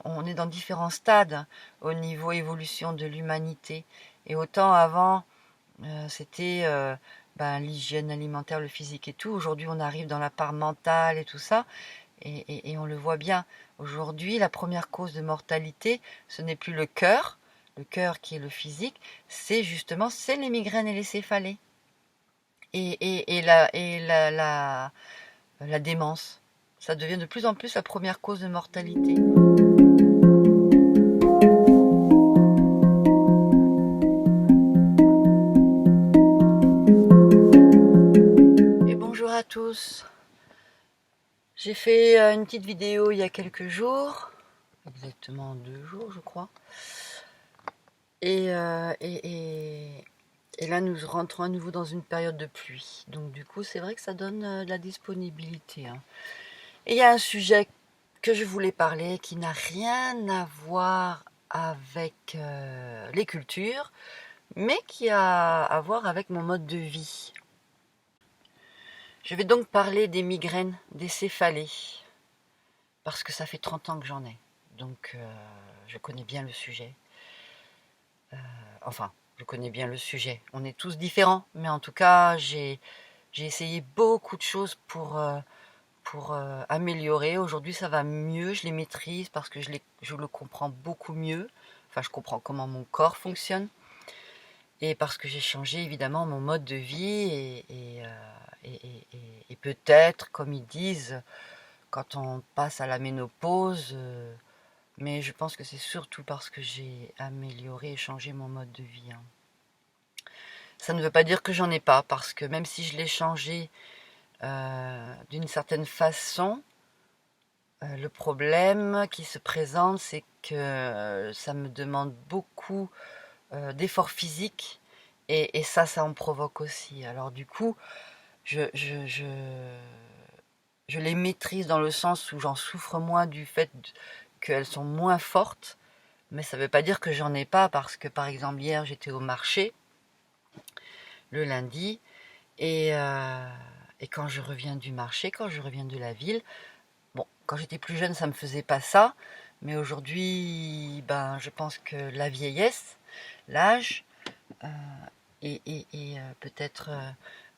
on est dans différents stades au niveau évolution de l'humanité. Et autant avant, c'était l'hygiène alimentaire, le physique et tout. Aujourd'hui, on arrive dans la part mentale et tout ça. Et on le voit bien. Aujourd'hui, la première cause de mortalité, ce n'est plus le cœur qui est le physique, c'est les migraines et les céphalées. La démence. Ça devient de plus en plus la première cause de mortalité. Et bonjour à tous. J'ai fait une petite vidéo il y a quelques jours, exactement 2 jours je crois. Et là nous rentrons à nouveau dans une période de pluie. Donc du coup c'est vrai que ça donne de la disponibilité. Hein. Et il y a un sujet que je voulais parler qui n'a rien à voir avec les cultures, mais qui a à voir avec mon mode de vie. Je vais donc parler des migraines, des céphalées, parce que ça fait 30 ans que j'en ai, donc je connais bien le sujet. Je connais bien le sujet. On est tous différents, mais en tout cas, j'ai essayé beaucoup de choses pour améliorer. Aujourd'hui, ça va mieux, je les maîtrise parce que je le comprends beaucoup mieux. Enfin, je comprends comment mon corps fonctionne. Et parce que j'ai changé évidemment mon mode de vie et peut-être, comme ils disent, quand on passe à la ménopause, mais je pense que c'est surtout parce que j'ai amélioré et changé mon mode de vie. Hein. Ça ne veut pas dire que j'en ai pas, parce que même si je l'ai changé d'une certaine façon, le problème qui se présente, c'est que ça me demande beaucoup d'efforts physiques et ça en provoque aussi. Alors du coup, je les maîtrise dans le sens où j'en souffre moins du fait qu'elles sont moins fortes, mais ça ne veut pas dire que j'en ai pas, parce que par exemple hier j'étais au marché, le lundi, et quand je reviens du marché, quand je reviens de la ville, bon, quand j'étais plus jeune ça me faisait pas ça, mais aujourd'hui, je pense que la vieillesse, l'âge, peut-être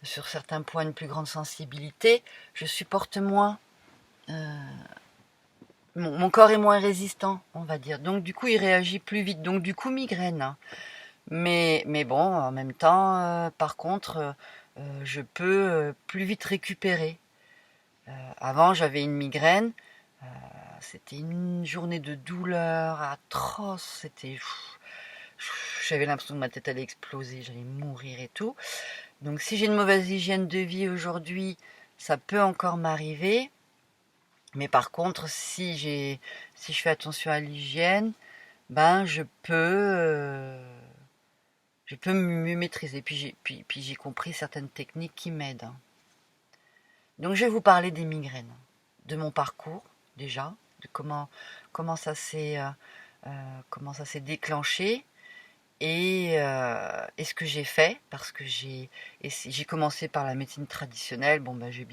sur certains points une plus grande sensibilité, je supporte moins. Mon corps est moins résistant, on va dire. Donc du coup, il réagit plus vite. Donc du coup, migraine. Hein. Mais bon, en même temps, par contre, je peux plus vite récupérer. Avant, j'avais une migraine. C'était une journée de douleur atroce. J'avais l'impression que ma tête allait exploser, j'allais mourir et tout. Donc si j'ai une mauvaise hygiène de vie aujourd'hui, ça peut encore m'arriver. Mais par contre, si je fais attention à l'hygiène, je peux mieux maîtriser. Puis j'ai compris certaines techniques qui m'aident. Hein. Donc je vais vous parler des migraines, de mon parcours déjà, de comment ça s'est déclenché. Et ce que j'ai fait, parce que j'ai commencé par la médecine traditionnelle, j'ai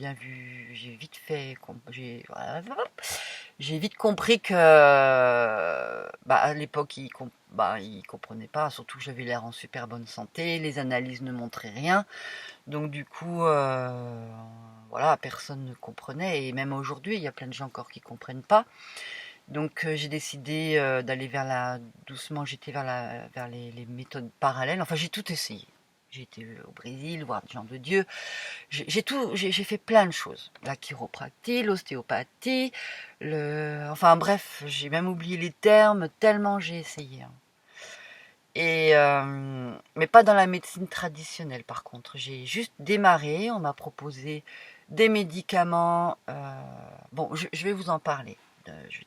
vite fait, j'ai vite compris que, à l'époque, ils comprenaient pas, surtout que j'avais l'air en super bonne santé, les analyses ne montraient rien, donc du coup, personne ne comprenait, et même aujourd'hui, il y a plein de gens encore qui comprennent pas. Donc j'ai décidé d'aller doucement, j'étais vers les méthodes parallèles. Enfin, j'ai tout essayé. J'ai été au Brésil, voir des gens de Dieu. J'ai fait plein de choses. La chiropractie, l'ostéopathie, enfin bref, j'ai même oublié les termes tellement j'ai essayé. Hein. Mais pas dans la médecine traditionnelle par contre. J'ai juste démarré, on m'a proposé des médicaments. Je vais vous en parler. Je vais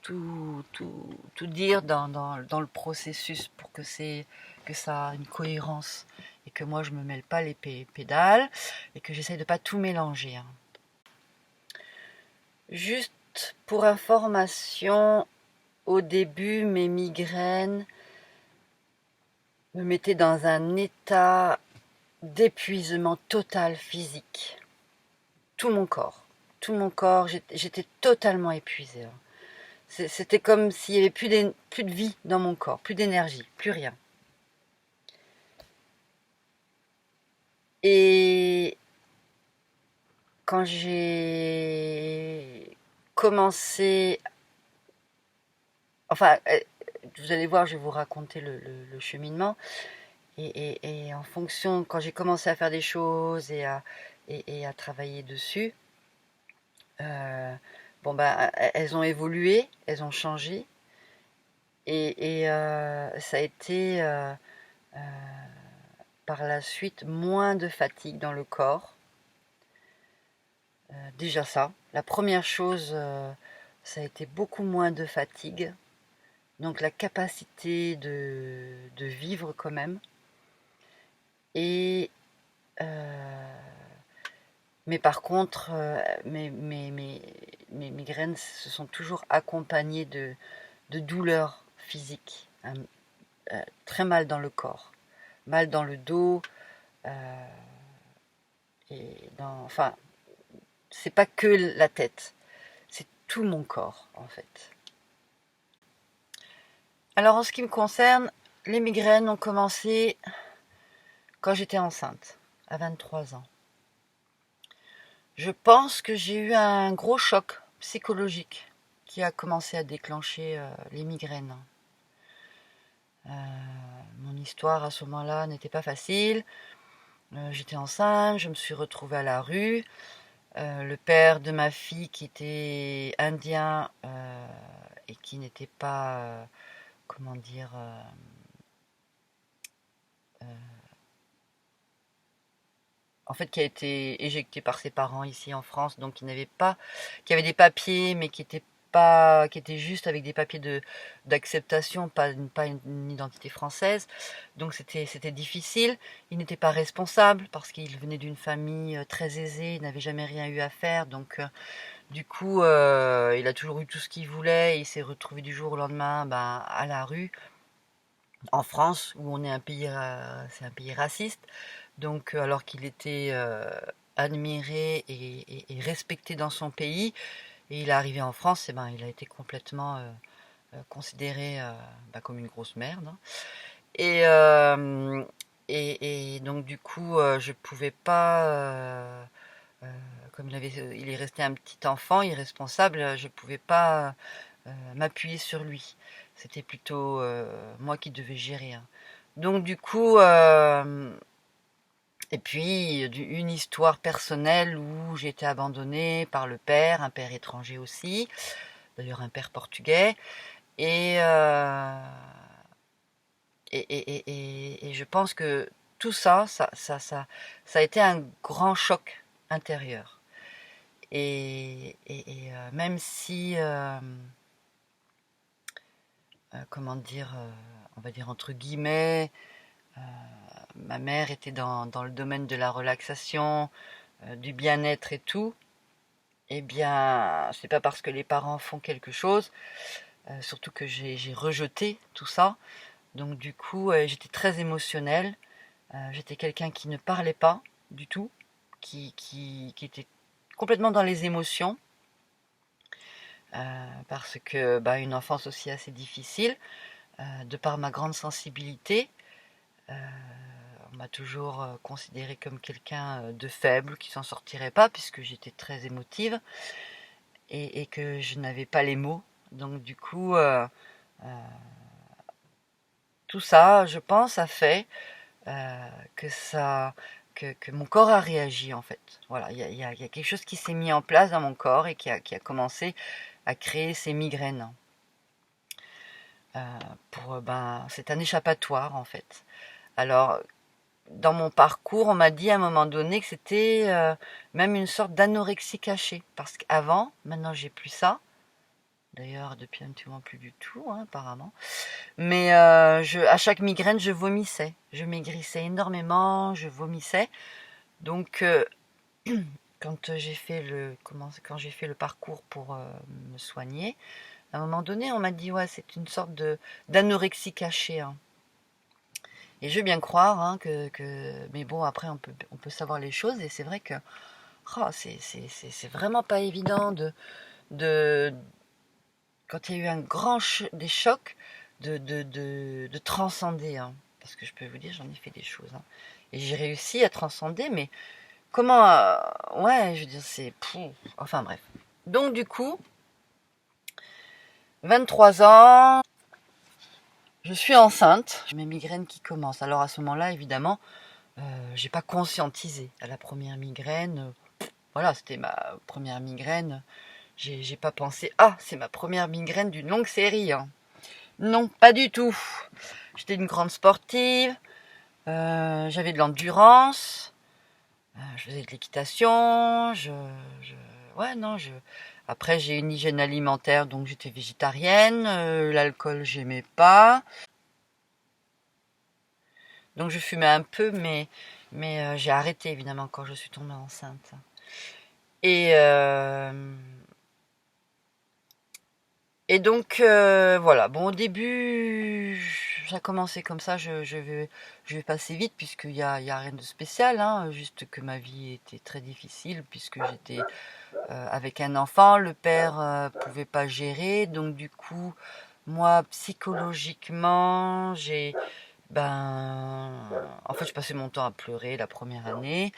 tout dire dans le processus pour que ça a une cohérence et que moi je me mêle pas les pédales et que j'essaye de pas tout mélanger. Hein. Juste pour information, au début mes migraines me mettaient dans un état d'épuisement total physique. Tout mon corps, j'étais totalement épuisée. Hein. C'était comme s'il n'y avait plus de vie dans mon corps, plus d'énergie, plus rien. Et quand j'ai commencé, enfin, vous allez voir, je vais vous raconter le cheminement. Et en fonction, quand j'ai commencé à faire des choses et à travailler dessus, bon ben, elles ont évolué, elles ont changé. Ça a été euh, par la suite moins de fatigue dans le corps. Déjà ça. La première chose, ça a été beaucoup moins de fatigue. Donc la capacité de vivre quand même. Et mais par contre, mes migraines se sont toujours accompagnées de douleurs physiques, hein, très mal dans le corps, mal dans le dos, euh, enfin, c'est pas que la tête, c'est tout mon corps en fait. Alors en ce qui me concerne, les migraines ont commencé quand j'étais enceinte, à 23 ans. Je pense que j'ai eu un gros choc psychologique qui a commencé à déclencher les migraines. Mon histoire à ce moment-là n'était pas facile. J'étais enceinte, je me suis retrouvée à la rue. Le père de ma fille qui était indien et qui n'était pas, comment dire, en fait qui a été éjecté par ses parents ici en France, donc qui avait des papiers mais qui était juste avec des papiers d'acceptation, pas une identité française. Donc c'était difficile. Il n'était pas responsable parce qu'il venait d'une famille très aisée, il n'avait jamais rien eu à faire. Donc du coup, il a toujours eu tout ce qu'il voulait. Et il s'est retrouvé du jour au lendemain à la rue en France, où on est c'est un pays raciste. Donc alors qu'il était admiré et respecté dans son pays, et il est arrivé en France, et ben, il a été complètement considéré comme une grosse merde. Hein. Et, euh, et donc du coup, je pouvais pas, comme il est resté un petit enfant irresponsable, je pouvais pas m'appuyer sur lui. C'était plutôt moi qui devais gérer. Hein. Donc du coup, et puis une histoire personnelle où j'ai été abandonnée par le père, un père étranger aussi, d'ailleurs un père portugais, et, euh, et je pense que tout ça a été un grand choc intérieur. Même si, comment dire, on va dire entre guillemets, euh, ma mère était dans le domaine de la relaxation, du bien-être et tout, eh bien, c'est pas parce que les parents font quelque chose, surtout que j'ai rejeté tout ça. Donc du coup, j'étais très émotionnelle. J'étais quelqu'un qui ne parlait pas du tout, qui était complètement dans les émotions, parce que une enfance aussi assez difficile, de par ma grande sensibilité. Euh, on m'a toujours considérée comme quelqu'un de faible, qui s'en sortirait pas, puisque j'étais très émotive et que je n'avais pas les mots. Donc du coup, tout ça, je pense, a fait euh, que ça, que mon corps a réagi en fait. Voilà, il y a quelque chose qui s'est mis en place dans mon corps et qui a commencé à créer ces migraines. C'est un échappatoire en fait. Alors, dans mon parcours, on m'a dit à un moment donné que c'était même une sorte d'anorexie cachée. Parce qu'avant, maintenant j'ai plus ça. D'ailleurs, depuis un petit moment plus du tout, hein, apparemment. Mais à chaque migraine, je vomissais. Je maigrissais énormément, je vomissais. Donc, quand j'ai fait le parcours pour me soigner, à un moment donné, on m'a dit ouais, c'est une sorte d'anorexie cachée. Hein. Et je veux bien croire hein, mais bon, après, on peut savoir les choses. Et c'est vrai que c'est vraiment pas évident de, quand il y a eu des chocs, de transcender. Hein. Parce que je peux vous dire, j'en ai fait des choses. Hein. Et j'ai réussi à transcender, mais comment... ouais, je veux dire, c'est... Enfin bref. Donc du coup, 23 ans, je suis enceinte. J'ai mes migraines qui commencent. Alors à ce moment-là, évidemment, j'ai pas conscientisé. À la première migraine, voilà, c'était ma première migraine. J'ai pas pensé, ah, c'est ma première migraine d'une longue série. Hein. Non, pas du tout. J'étais une grande sportive, j'avais de l'endurance, je faisais de l'équitation, ouais, non, Après, j'ai une hygiène alimentaire, donc j'étais végétarienne, l'alcool, j'aimais pas. Donc je fumais un peu, mais j'ai arrêté, évidemment, quand je suis tombée enceinte. Et, Et donc voilà, bon au début ça a commencé comme ça, je vais passer vite puisqu'il y a rien de spécial, hein, juste que ma vie était très difficile puisque j'étais avec un enfant, le père pouvait pas gérer, donc du coup moi psychologiquement en fait je passais mon temps à pleurer la première année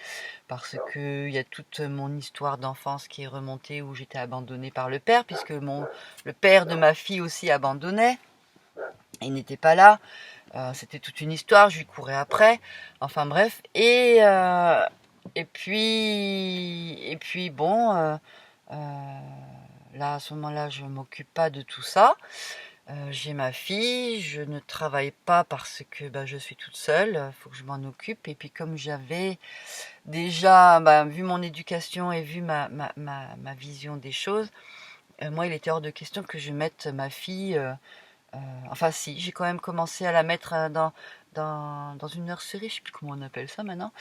parce que il y a toute mon histoire d'enfance qui est remontée où j'étais abandonnée par le père, puisque le père de ma fille aussi abandonnait, il n'était pas là, c'était toute une histoire, je lui courais après, enfin bref, et puis bon, là à ce moment-là je m'occupe pas de tout ça. J'ai ma fille, je ne travaille pas parce que je suis toute seule, il faut que je m'en occupe. Et puis comme j'avais déjà, vu mon éducation et vu ma vision des choses, moi il était hors de question que je mette ma fille, enfin si, j'ai quand même commencé à la mettre dans une nurserie, je sais plus comment on appelle ça maintenant.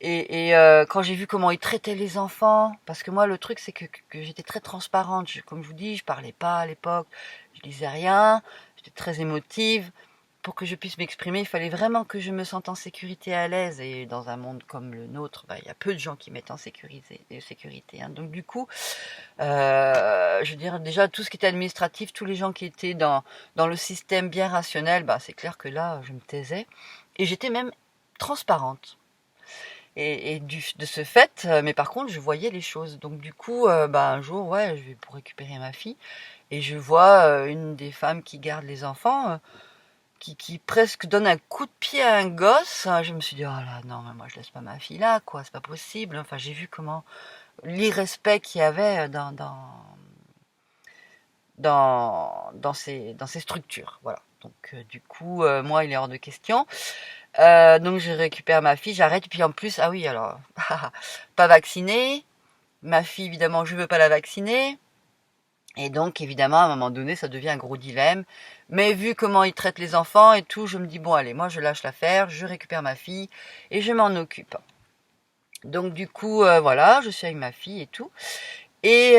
Quand j'ai vu comment ils traitaient les enfants, parce que moi le truc c'est que j'étais très transparente, comme je vous dis, je parlais pas à l'époque, je disais rien, j'étais très émotive. Pour que je puisse m'exprimer, il fallait vraiment que je me sente en sécurité, à l'aise. Et dans un monde comme le nôtre, il y a peu de gens qui mettent en sécurité. Hein. Donc du coup, je veux dire déjà tout ce qui était administratif, tous les gens qui étaient dans le système bien rationnel, c'est clair que là, je me taisais et j'étais même transparente. De ce fait, mais par contre, je voyais les choses. Donc du coup, un jour, ouais, je vais pour récupérer ma fille et je vois une des femmes qui garde les enfants. Qui presque donne un coup de pied à un gosse. Je me suis dit, oh là, non, mais moi je laisse pas ma fille là, quoi, c'est pas possible. Enfin, j'ai vu comment l'irrespect qu'il y avait dans ces structures. Voilà. Donc, du coup, moi, il est hors de question. Donc, je récupère ma fille, j'arrête. Et puis en plus, ah oui, alors, pas vaccinée. Ma fille, évidemment, je veux pas la vacciner. Et donc, évidemment, à un moment donné, ça devient un gros dilemme. Mais vu comment ils traitent les enfants et tout, je me dis, bon, allez, moi, je lâche l'affaire, je récupère ma fille et je m'en occupe. Donc, du coup, voilà, je suis avec ma fille et tout. Et,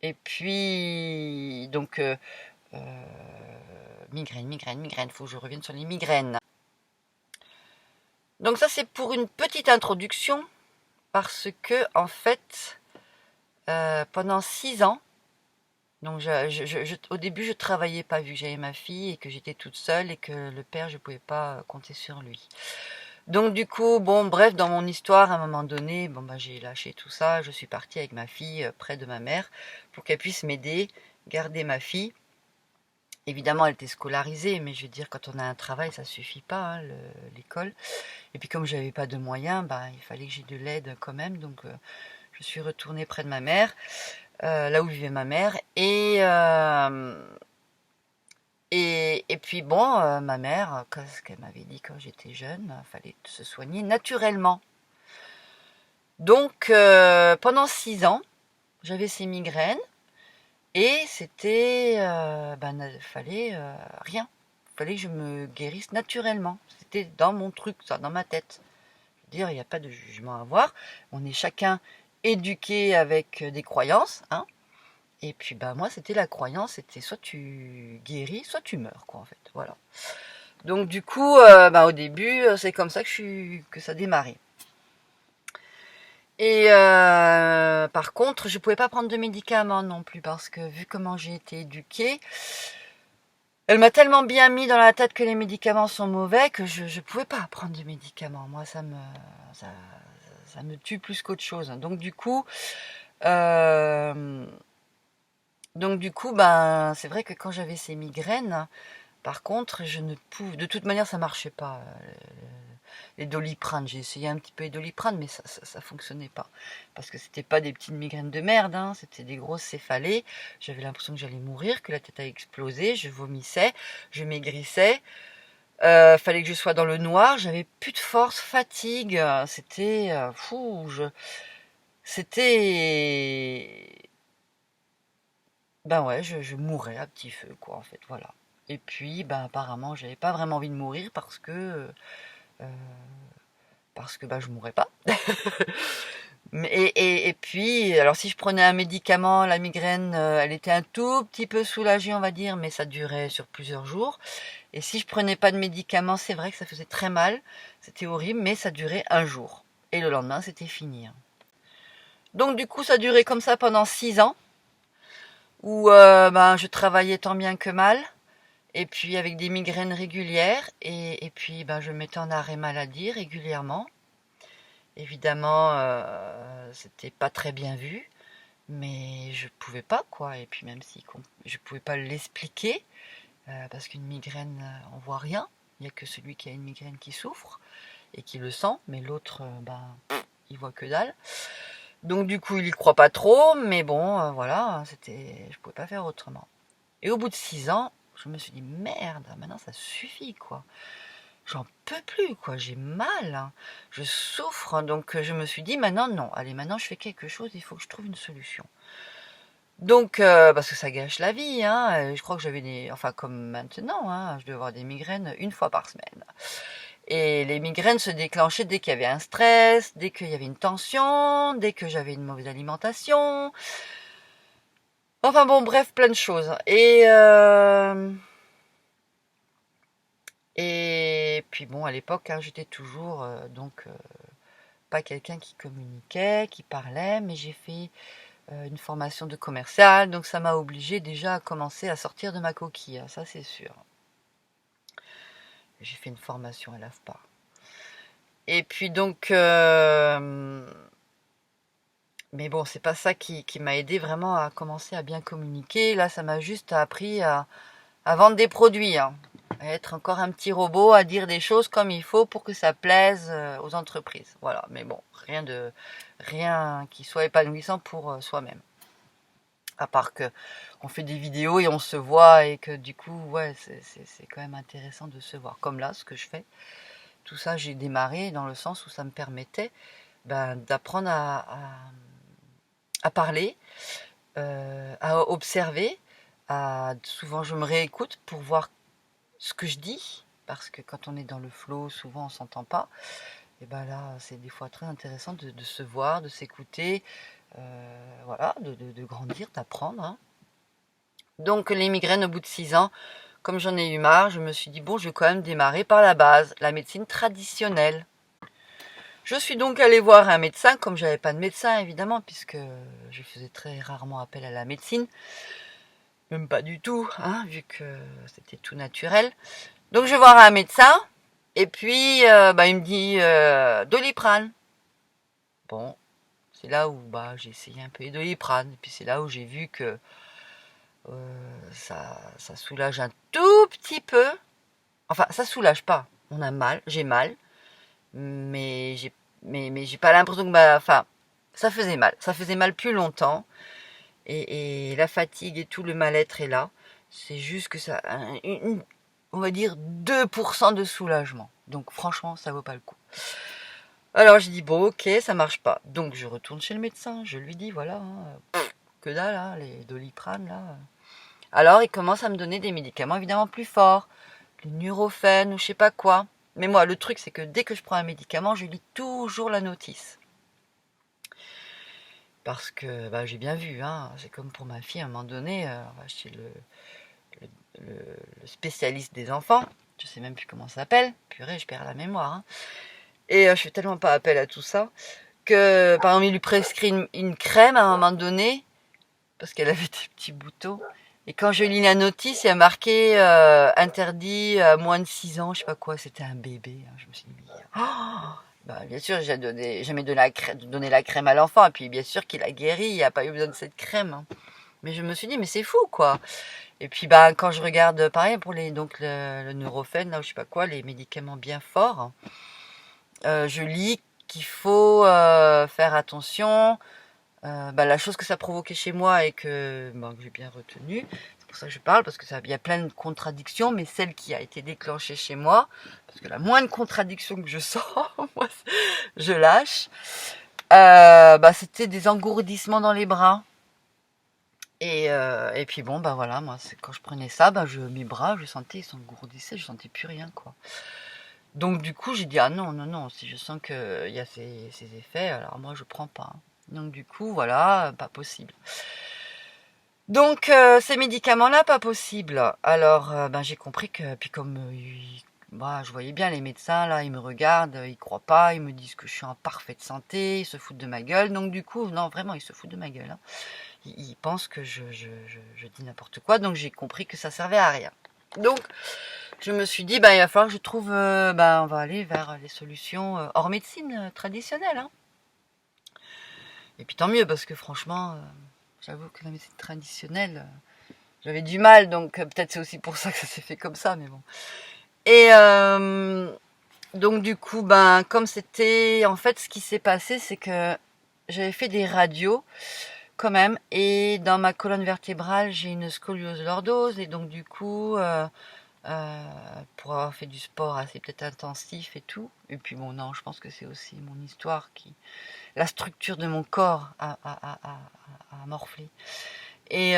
et puis, donc, migraine, faut que je revienne sur les migraines. Donc, ça, c'est pour une petite introduction, parce que, en fait, pendant 6 ans, donc au début je travaillais pas vu que j'avais ma fille et que j'étais toute seule et que le père je pouvais pas compter sur lui. Donc du coup bon bref dans mon histoire à un moment donné j'ai lâché tout ça, je suis partie avec ma fille près de ma mère pour qu'elle puisse m'aider, garder ma fille. Évidemment elle était scolarisée mais je veux dire quand on a un travail ça suffit pas hein, l'école. Et puis comme j'avais pas de moyens il fallait que j'ai de l'aide quand même donc je suis retournée près de ma mère. Là où vivait ma mère. Et puis ma mère, ce qu'elle m'avait dit quand j'étais jeune, il fallait se soigner naturellement. Donc pendant 6 ans, j'avais ces migraines et c'était, fallait rien. Il fallait que je me guérisse naturellement. C'était dans mon truc, ça, dans ma tête. Je veux dire, il n'y a pas de jugement à avoir. On est chacun éduqué avec des croyances, hein. Et puis moi c'était la croyance, c'était soit tu guéris, soit tu meurs quoi en fait, voilà. Donc du coup au début c'est comme ça que ça a démarré. Et par contre, je pouvais pas prendre de médicaments non plus parce que vu comment j'ai été éduquée, elle m'a tellement bien mis dans la tête que les médicaments sont mauvais que je pouvais pas prendre de médicaments. Moi, ça, ça me tue plus qu'autre chose. Euh, ben, c'est vrai que quand j'avais ces migraines, par contre, je ne pouvais, de toute manière, ça marchait pas. Les Doliprane, j'ai essayé un petit peu les Doliprane, mais ça fonctionnait pas. Parce que c'était pas des petites migraines de merde, hein, c'était des grosses céphalées. J'avais l'impression que j'allais mourir, que la tête allait exploser, je vomissais, je maigrissais. Fallait que je sois dans le noir, j'avais plus de force, fatigue, c'était fou, c'était ben ouais, je mourais à petit feu quoi en fait, voilà. Et puis ben apparemment, j'avais pas vraiment envie de mourir euh, parce que bah, je mourrais pas. Et puis, alors si je prenais un médicament, la migraine, elle était un tout petit peu soulagée, on va dire, mais ça durait sur plusieurs jours. Et si je prenais pas de médicament, c'est vrai que ça faisait très mal, c'était horrible, mais ça durait un jour. Et le lendemain, c'était fini. Donc du coup, ça durait comme ça pendant 6 ans, où ben, je travaillais tant bien que mal, et puis avec des migraines régulières, et puis ben, je me mettais en arrêt maladie régulièrement. Évidemment, c'était pas très bien vu, mais je pouvais pas quoi. Et puis même si je pouvais pas l'expliquer, parce qu'une migraine, on voit rien. Il n'y a que celui qui a une migraine qui souffre et qui le sent, mais l'autre, ben, il voit que dalle. Donc du coup, il y croit pas trop, mais bon, voilà, je pouvais pas faire autrement. Et au bout de 6 ans, je me suis dit merde, maintenant ça suffit quoi. J'en peux plus, quoi. J'ai mal, hein. Je souffre. Hein. Donc, je me suis dit, maintenant, non. Allez, maintenant, je fais quelque chose. Il faut que je trouve une solution. Donc, parce que ça gâche la vie, hein. Je crois que j'avais enfin, comme maintenant, hein, je devais avoir des migraines une fois par semaine. Et les migraines se déclenchaient dès qu'il y avait un stress, dès qu'il y avait une tension, dès que j'avais une mauvaise alimentation. Enfin bon, bref, plein de choses. Et puis bon, à l'époque, hein, j'étais toujours pas quelqu'un qui communiquait, qui parlait, mais j'ai fait une formation de commercial, donc ça m'a obligé déjà à commencer à sortir de ma coquille, hein, ça c'est sûr. J'ai fait une formation à l'AFPA. Et puis donc, mais bon, c'est pas ça qui m'a aidé vraiment à commencer à bien communiquer. Là, ça m'a juste appris à vendre des produits, hein, à être encore un petit robot, à dire des choses comme il faut pour que ça plaise aux entreprises. Voilà, mais bon, rien qui soit épanouissant pour soi-même. À part que on fait des vidéos et on se voit et que du coup, ouais, c'est quand même intéressant de se voir. Comme là, ce que je fais. Tout ça, j'ai démarré dans le sens où ça me permettait ben, d'apprendre à parler, à observer. Souvent, je me réécoute pour voir ce que je dis, parce que quand on est dans le flow, souvent on s'entend pas. Et ben là, c'est des fois très intéressant de se voir, de s'écouter, voilà, de grandir, d'apprendre. Hein. Donc les migraines au bout de 6 ans, comme j'en ai eu marre, je me suis dit bon, je vais quand même démarrer par la base, la médecine traditionnelle. Je suis donc allée voir un médecin, comme j'avais pas de médecin évidemment, puisque je faisais très rarement appel à la médecine, même pas du tout, hein, vu que c'était tout naturel. Donc je vais voir un médecin, et puis bah, il me dit Doliprane. Bon, c'est là où bah, j'ai essayé un peu les Doliprane, et puis c'est là où j'ai vu que ça soulage un tout petit peu. Enfin, ça soulage pas. On a mal, j'ai mal, mais j'ai pas l'impression que enfin, ça faisait mal. Ça faisait mal plus longtemps, et la fatigue et tout le mal-être est là. C'est juste que ça, on va dire 2% de soulagement. Donc franchement, ça vaut pas le coup. Alors j'ai dit bon, ok, ça marche pas. Donc je retourne chez le médecin. Je lui dis voilà, hein, que dalle, hein, les Doliprane là. Alors il commence à me donner des médicaments évidemment plus forts, le Nurofen ou je sais pas quoi. Mais moi, le truc, c'est que dès que je prends un médicament, je lis toujours la notice. Parce que bah, j'ai bien vu, hein, c'est comme pour ma fille, à un moment donné, on va chez le, le spécialiste des enfants, je sais même plus comment ça s'appelle, purée, je perds la mémoire. Hein. Et je fais tellement pas appel à tout ça. que, par exemple, il lui prescrit une crème à un moment donné, parce qu'elle avait des petits boutons. Et quand je lis la notice, il y a marqué interdit à moins de 6 ans, je sais pas quoi, c'était un bébé. Hein. Je me suis dit, oh bah, bien sûr, j'ai jamais donné la crème à l'enfant, et puis bien sûr qu'il a guéri, il n'y a pas eu besoin de cette crème. Hein. Mais je me suis dit, mais c'est fou, quoi. Et puis, bah, quand je regarde, pareil, pour donc le Nurofen, là, ou je sais pas quoi, les médicaments bien forts, je lis qu'il faut faire attention. Bah, la chose que ça provoquait chez moi et que j'ai bien retenu, c'est pour ça que je parle, parce que il y a plein de contradictions, mais celle qui a été déclenchée chez moi, parce que la moindre contradiction que je sens, moi, je lâche, c'était des engourdissements dans les bras. Et puis bon, bah voilà, moi, quand je prenais ça, mes bras, je sentais, ils s'engourdissaient, je sentais plus rien, quoi. Donc du coup, j'ai dit, ah non, non, non, si je sens qu'il y a ces effets, alors moi, je prends pas. Hein. Donc du coup, voilà, pas possible. Donc ces médicaments-là, pas possible. Alors j'ai compris que, puis comme je voyais bien les médecins, là, ils me regardent, ils croient pas, ils me disent que je suis en parfaite santé, ils se foutent de ma gueule. Donc du coup, non, vraiment, ils se foutent de ma gueule. Hein. Ils pensent que je dis n'importe quoi, donc j'ai compris que ça servait à rien. Donc je me suis dit, il va falloir que je trouve, on va aller vers les solutions hors médecine traditionnelle. Hein. Et puis tant mieux, parce que franchement, j'avoue que la médecine traditionnelle, j'avais du mal, donc peut-être c'est aussi pour ça que ça s'est fait comme ça, mais bon. Et donc du coup, comme c'était, en fait, ce qui s'est passé, c'est que j'avais fait des radios quand même, et dans ma colonne vertébrale, j'ai une scoliose lordose, et donc du coup, pour avoir fait du sport assez peut-être intensif et tout, et puis bon, non, je pense que c'est aussi mon histoire la structure de mon corps a morflé. Et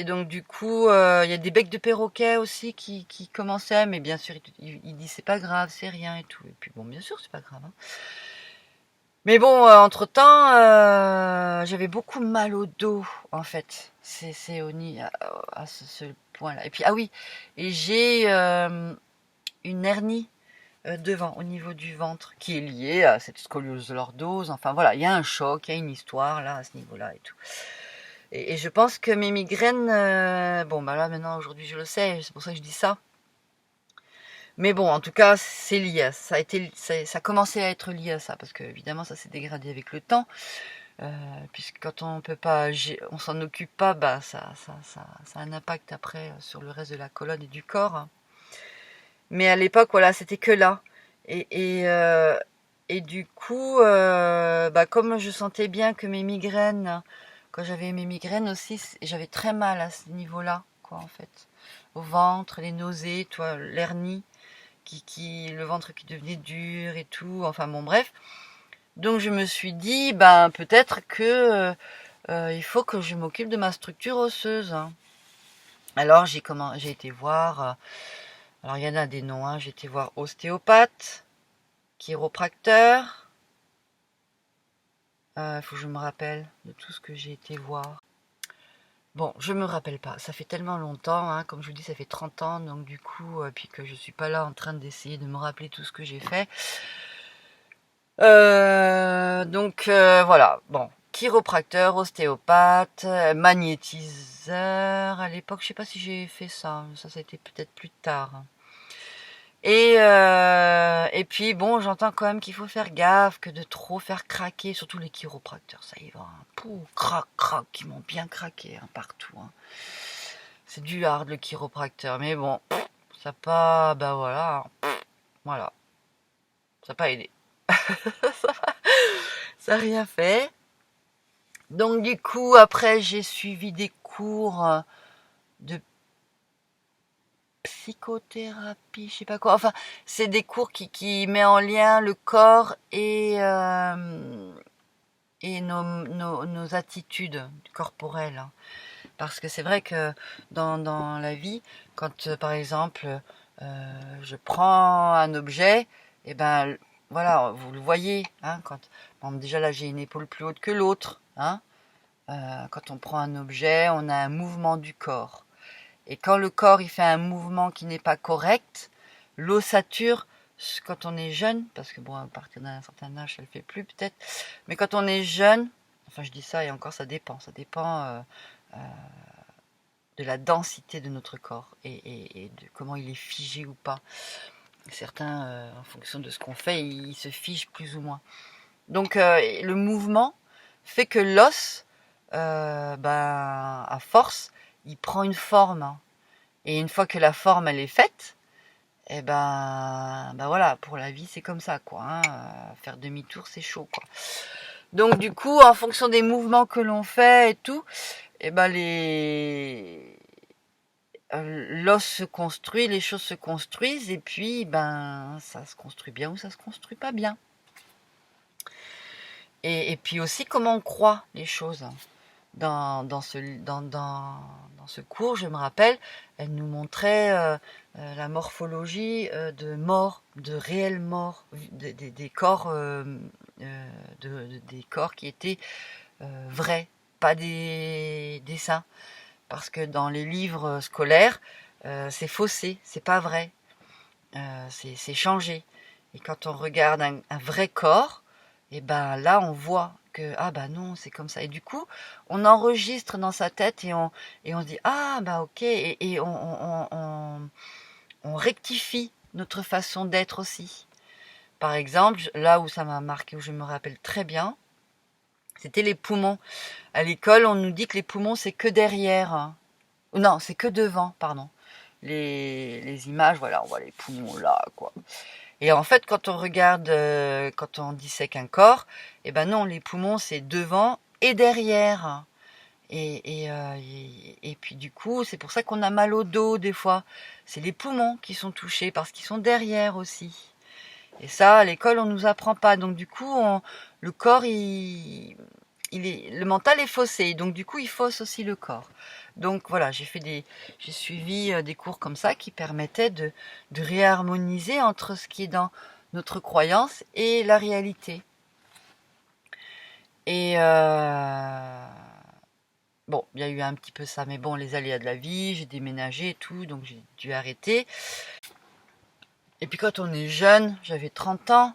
donc du coup, il y a des becs de perroquet aussi qui commençaient, mais bien sûr, il dit c'est pas grave, c'est rien et tout. Et puis bon, bien sûr, c'est pas grave. Hein. Mais bon, entre-temps, j'avais beaucoup mal au dos, en fait. C'est à ce point-là. Et puis, ah oui, et j'ai une hernie devant, au niveau du ventre, qui est liée à cette scoliose lordose. Enfin voilà, il y a un choc, il y a une histoire là, à ce niveau-là et tout. Et je pense que mes migraines, là maintenant, aujourd'hui je le sais, c'est pour ça que je dis ça. Mais bon, en tout cas, c'est lié à ça. Ça a commencé à être lié à ça, parce que évidemment, ça s'est dégradé avec le temps. Puisque quand on peut pas, on s'en occupe pas, ça a un impact après sur le reste de la colonne et du corps. Hein. Mais à l'époque, voilà, c'était que là. Et du coup, comme je sentais bien que mes migraines, quand j'avais mes migraines aussi, j'avais très mal à ce niveau-là, quoi, en fait. Au ventre, les nausées, l'hernie, le ventre qui devenait dur et tout, enfin bon, bref. Donc je me suis dit, peut-être que il faut que je m'occupe de ma structure osseuse. Hein. Alors j'ai été voir, alors il y en a des noms, hein, j'ai été voir ostéopathe, chiropracteur. Faut que je me rappelle de tout ce que j'ai été voir. Bon, je me rappelle pas, ça fait tellement longtemps, hein, comme je vous dis, ça fait 30 ans, donc du coup, puis que je suis pas là en train d'essayer de me rappeler tout ce que j'ai fait. Voilà, bon, chiropracteur, ostéopathe, magnétiseur, à l'époque, je sais pas si j'ai fait ça a été peut-être plus tard. Et puis bon, j'entends quand même qu'il faut faire gaffe, que de trop faire craquer, surtout les chiropracteurs, ça y va, hein. Pouh, crac, crac, ils m'ont bien craqué hein, partout. Hein. C'est du hard le chiropracteur, mais bon, ça pas, voilà, ça n'a pas aidé. Ça n'a rien fait. Donc du coup, après, j'ai suivi des cours de psychothérapie, je sais pas quoi. Enfin, c'est des cours qui met en lien le corps et nos attitudes corporelles. Hein. Parce que c'est vrai que dans la vie, quand par exemple je prends un objet, et voilà, vous le voyez, hein, déjà là j'ai une épaule plus haute que l'autre, hein, quand on prend un objet, on a un mouvement du corps. Et quand le corps il fait un mouvement qui n'est pas correct, l'ossature quand on est jeune, parce que bon, à partir d'un certain âge, ça le fait plus peut-être, mais quand on est jeune, enfin je dis ça et encore ça dépend euh, de la densité de notre corps et de comment il est figé ou pas. Certains, en fonction de ce qu'on fait, ils se figent plus ou moins. Donc le mouvement fait que l'os, à force, il prend une forme. Hein. Et une fois que la forme elle est faite, et voilà, pour la vie c'est comme ça quoi. Hein. Faire demi-tour c'est chaud quoi. Donc du coup, en fonction des mouvements que l'on fait et tout, et l'os se construit, les choses se construisent et puis ça se construit bien ou ça se construit pas bien. Et puis aussi comment on croit les choses. Dans ce cours, je me rappelle, elle nous montrait la morphologie de morts, de réelles morts, des corps, des corps qui étaient vrais, pas des dessins. Parce que dans les livres scolaires, c'est faussé, c'est pas vrai, c'est changé. Et quand on regarde un vrai corps, et là on voit que non c'est comme ça et du coup on enregistre dans sa tête et on se dit ok et on rectifie notre façon d'être aussi. Par exemple, là où ça m'a marqué, où je me rappelle très bien, c'était les poumons. À l'école on nous dit que les poumons c'est que derrière, hein. Non c'est que devant, pardon. Les images, voilà, on voit les poumons là quoi. Et en fait, quand on regarde, quand on dissèque un corps, non, les poumons c'est devant et derrière. Et puis du coup, c'est pour ça qu'on a mal au dos des fois. C'est les poumons qui sont touchés parce qu'ils sont derrière aussi. Et ça, à l'école, on nous apprend pas. Donc du coup, le corps, le mental est faussé. Donc du coup, il fausse aussi le corps. Donc voilà, j'ai suivi des cours comme ça qui permettaient de réharmoniser entre ce qui est dans notre croyance et la réalité. Et bon, il y a eu un petit peu ça, mais bon, les aléas de la vie, j'ai déménagé et tout, donc j'ai dû arrêter. Et puis quand on est jeune, j'avais 30 ans,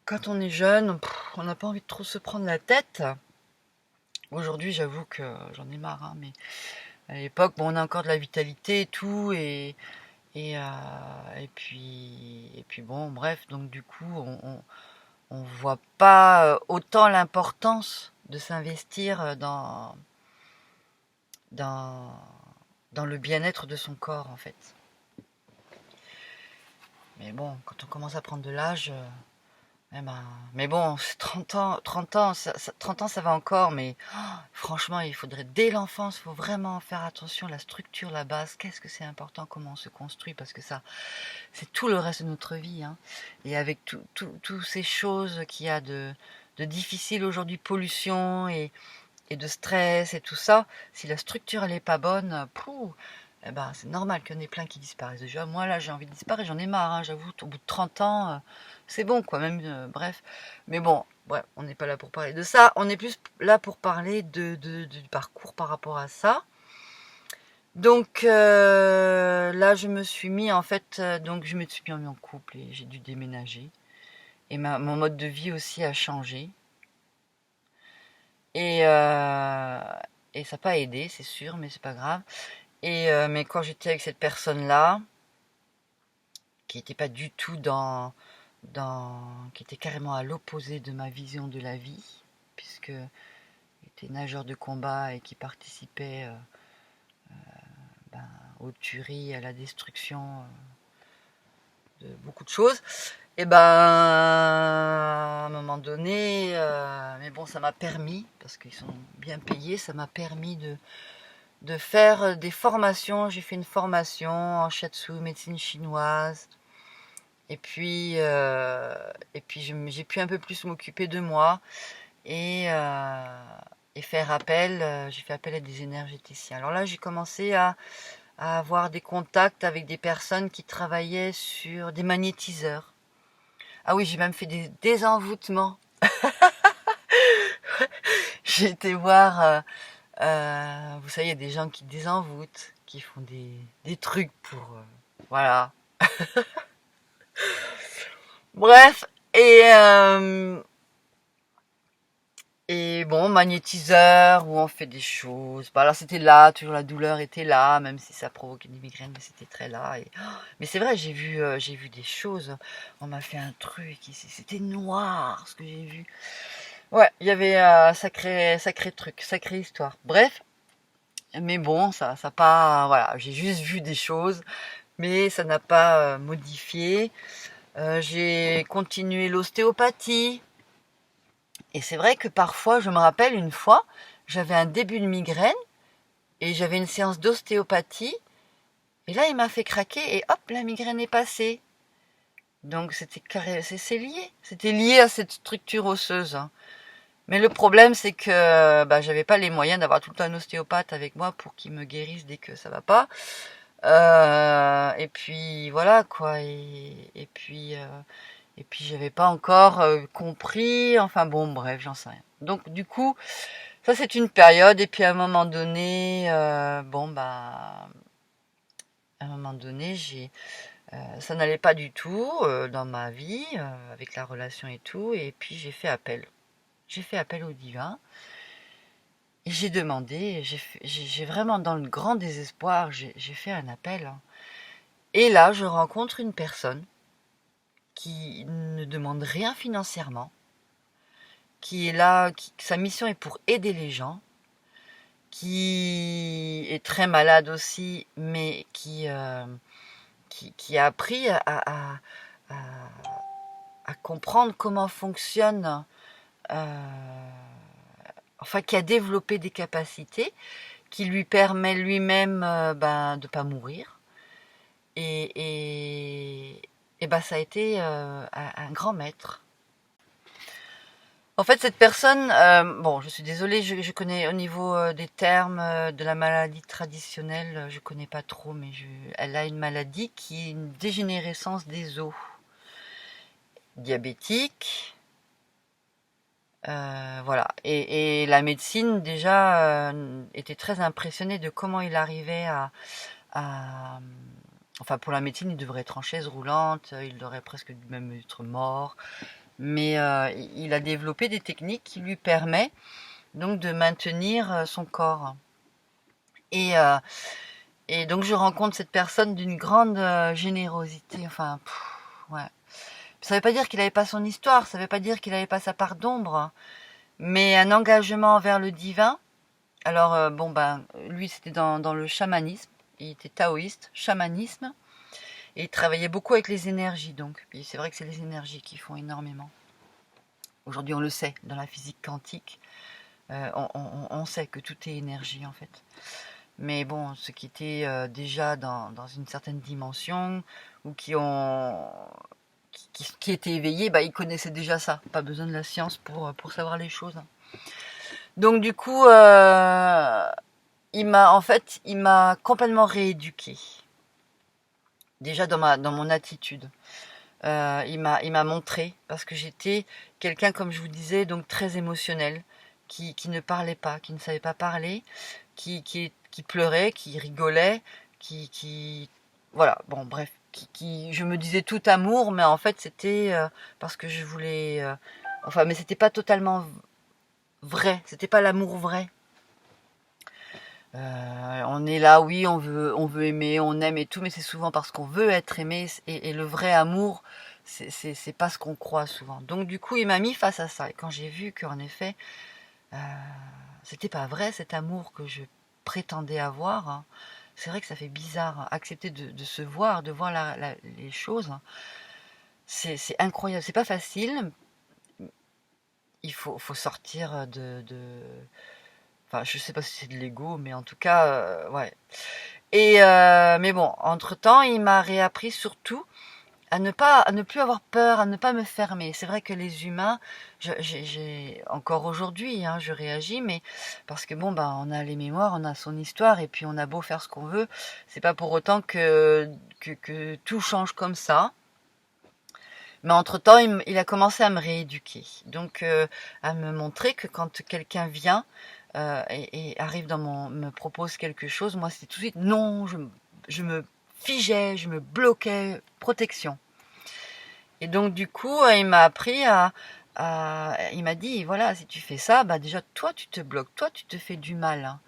quand on est jeune, on n'a pas envie de trop se prendre la tête. Aujourd'hui, j'avoue que j'en ai marre, hein, mais à l'époque, bon, on a encore de la vitalité et tout, et puis bon, bref, donc du coup, on voit pas autant l'importance de s'investir dans, dans le bien-être de son corps, en fait. Mais bon, quand on commence à prendre de l'âge, mais bon, 30 ans, 30 ans, ça va encore, mais franchement, il faudrait, dès l'enfance, il faut vraiment faire attention à la structure, la base, qu'est-ce que c'est important, comment on se construit, parce que ça, c'est tout le reste de notre vie. Hein. Et avec toutes ces choses qu'il y a de difficile aujourd'hui, pollution et de stress et tout ça, si la structure, elle est pas bonne, c'est normal qu'il y en ait plein qui disparaissent. Déjà, moi, là, j'ai envie de disparaître, j'en ai marre, hein, j'avoue, au bout de 30 ans, c'est bon, quoi, même, bref. Mais bon, bref, on n'est pas là pour parler de ça, on est plus là pour parler du parcours par rapport à ça. Donc, là, je me suis mis, en fait, donc je me suis mis en couple et j'ai dû déménager. Et mon mode de vie aussi a changé. Et, et ça n'a pas aidé, c'est sûr, mais c'est pas grave. Et mais quand j'étais avec cette personne-là, qui n'était pas du tout qui était carrément à l'opposé de ma vision de la vie, puisque il était nageur de combat et qui participait aux tueries, à la destruction de beaucoup de choses. Et à un moment donné, mais bon, ça m'a permis, parce qu'ils sont bien payés, ça m'a permis de faire des formations. J'ai fait une formation en shiatsu, médecine chinoise. Et puis j'ai pu un peu plus m'occuper de moi et faire appel. J'ai fait appel à des énergéticiens. Alors là, j'ai commencé à avoir des contacts avec des personnes qui travaillaient sur des magnétiseurs. Ah oui, j'ai même fait des désenvoûtements. J'ai été voir, vous savez, il y a des gens qui désenvoûtent, qui font des trucs pour... voilà. Bref, et bon, magnétiseur, où on fait des choses. Bah, alors c'était là, toujours la douleur était là, même si ça provoquait des migraines, mais c'était très là. Mais c'est vrai, j'ai vu des choses. On m'a fait un truc ici, c'était noir ce que j'ai vu. Ouais, il y avait un sacré truc, sacrée histoire. Bref, mais bon, ça pas, voilà, j'ai juste vu des choses, mais ça n'a pas modifié. J'ai continué l'ostéopathie. Et c'est vrai que parfois, je me rappelle une fois, j'avais un début de migraine et j'avais une séance d'ostéopathie. Et là, il m'a fait craquer et hop, la migraine est passée. Donc c'est lié. C'était lié à cette structure osseuse, hein. Mais le problème, c'est que bah, j'avais pas les moyens d'avoir tout le temps un ostéopathe avec moi pour qu'il me guérisse dès que ça va pas. Et puis voilà quoi. Et puis j'avais pas encore compris. Enfin bon, bref, j'en sais rien. Donc du coup, ça c'est une période. Et puis à un moment donné, bon bah, à un moment donné, ça n'allait pas du tout dans ma vie avec la relation et tout. Et puis j'ai fait appel. J'ai fait appel au divin. Et j'ai demandé, j'ai vraiment dans le grand désespoir, j'ai fait un appel, hein. Et là, je rencontre une personne qui ne demande rien financièrement, qui est là, sa mission est pour aider les gens, qui est très malade aussi, mais qui a appris à, à comprendre comment fonctionne, enfin qui a développé des capacités qui lui permet lui-même ben, de ne pas mourir. Et, et, et ben, ça a été un grand maître. En fait, cette personne, bon, je suis désolée, je connais au niveau des termes de la maladie traditionnelle, je connais pas trop, mais elle a une maladie qui est une dégénérescence des os. Diabétique, voilà. Et la médecine déjà était très impressionnée de comment il arrivait à enfin, pour la médecine, il devrait être en chaise roulante, il devrait presque même être mort. Mais il a développé des techniques qui lui permettent donc de maintenir son corps. Et, euh, et donc je rencontre cette personne d'une grande générosité. Enfin, ouais. Ça ne veut pas dire qu'il n'avait pas son histoire, ça ne veut pas dire qu'il n'avait pas sa part d'ombre, mais un engagement envers le divin. Alors bon ben, lui c'était dans le chamanisme, il était taoïste, chamanisme. Et il travaillait beaucoup avec les énergies, donc. Puis c'est vrai que c'est les énergies qui font énormément. Aujourd'hui, on le sait, dans la physique quantique, on sait que tout est énergie, en fait. Mais bon, ceux qui étaient déjà dans une certaine dimension, ou qui étaient éveillés, bah, ils connaissaient déjà ça. Pas besoin de la science pour savoir les choses, hein. Donc du coup, il m'a complètement rééduqué. Déjà dans mon attitude. Il m'a montré, parce que j'étais quelqu'un, comme je vous disais, donc très émotionnel, qui ne parlait pas, qui ne savait pas parler, qui pleurait, qui rigolait, voilà, bon, bref, je me disais tout amour, mais en fait, c'était parce que je voulais, enfin, mais c'était pas totalement vrai, c'était pas l'amour vrai. On est là, oui, on veut aimer, on aime et tout, mais c'est souvent parce qu'on veut être aimé et le vrai amour, c'est pas ce qu'on croit souvent. Donc du coup, il m'a mis face à ça. Et quand j'ai vu qu'en effet, euh, c'était pas vrai cet amour que je prétendais avoir, hein, c'est vrai que ça fait bizarre, hein, accepter de se voir, de voir les choses, hein, c'est incroyable. C'est pas facile. Faut sortir enfin, je sais pas si c'est de l'ego, mais en tout cas, ouais. Mais bon, entre-temps, il m'a réappris surtout à ne plus avoir peur, à ne pas me fermer. C'est vrai que les humains, encore aujourd'hui, hein, je réagis, mais parce que bon, bah, on a les mémoires, on a son histoire, et puis on a beau faire ce qu'on veut, c'est pas pour autant que tout change comme ça. Mais entre-temps, il a commencé à me rééduquer. Donc, à me montrer que quand quelqu'un vient et arrive me propose quelque chose, moi, c'est tout de suite non, je me figeais, je me bloquais, protection. Et donc du coup, il m'a appris il m'a dit, voilà, si tu fais ça, bah déjà toi tu te bloques, toi tu te fais du mal, hein.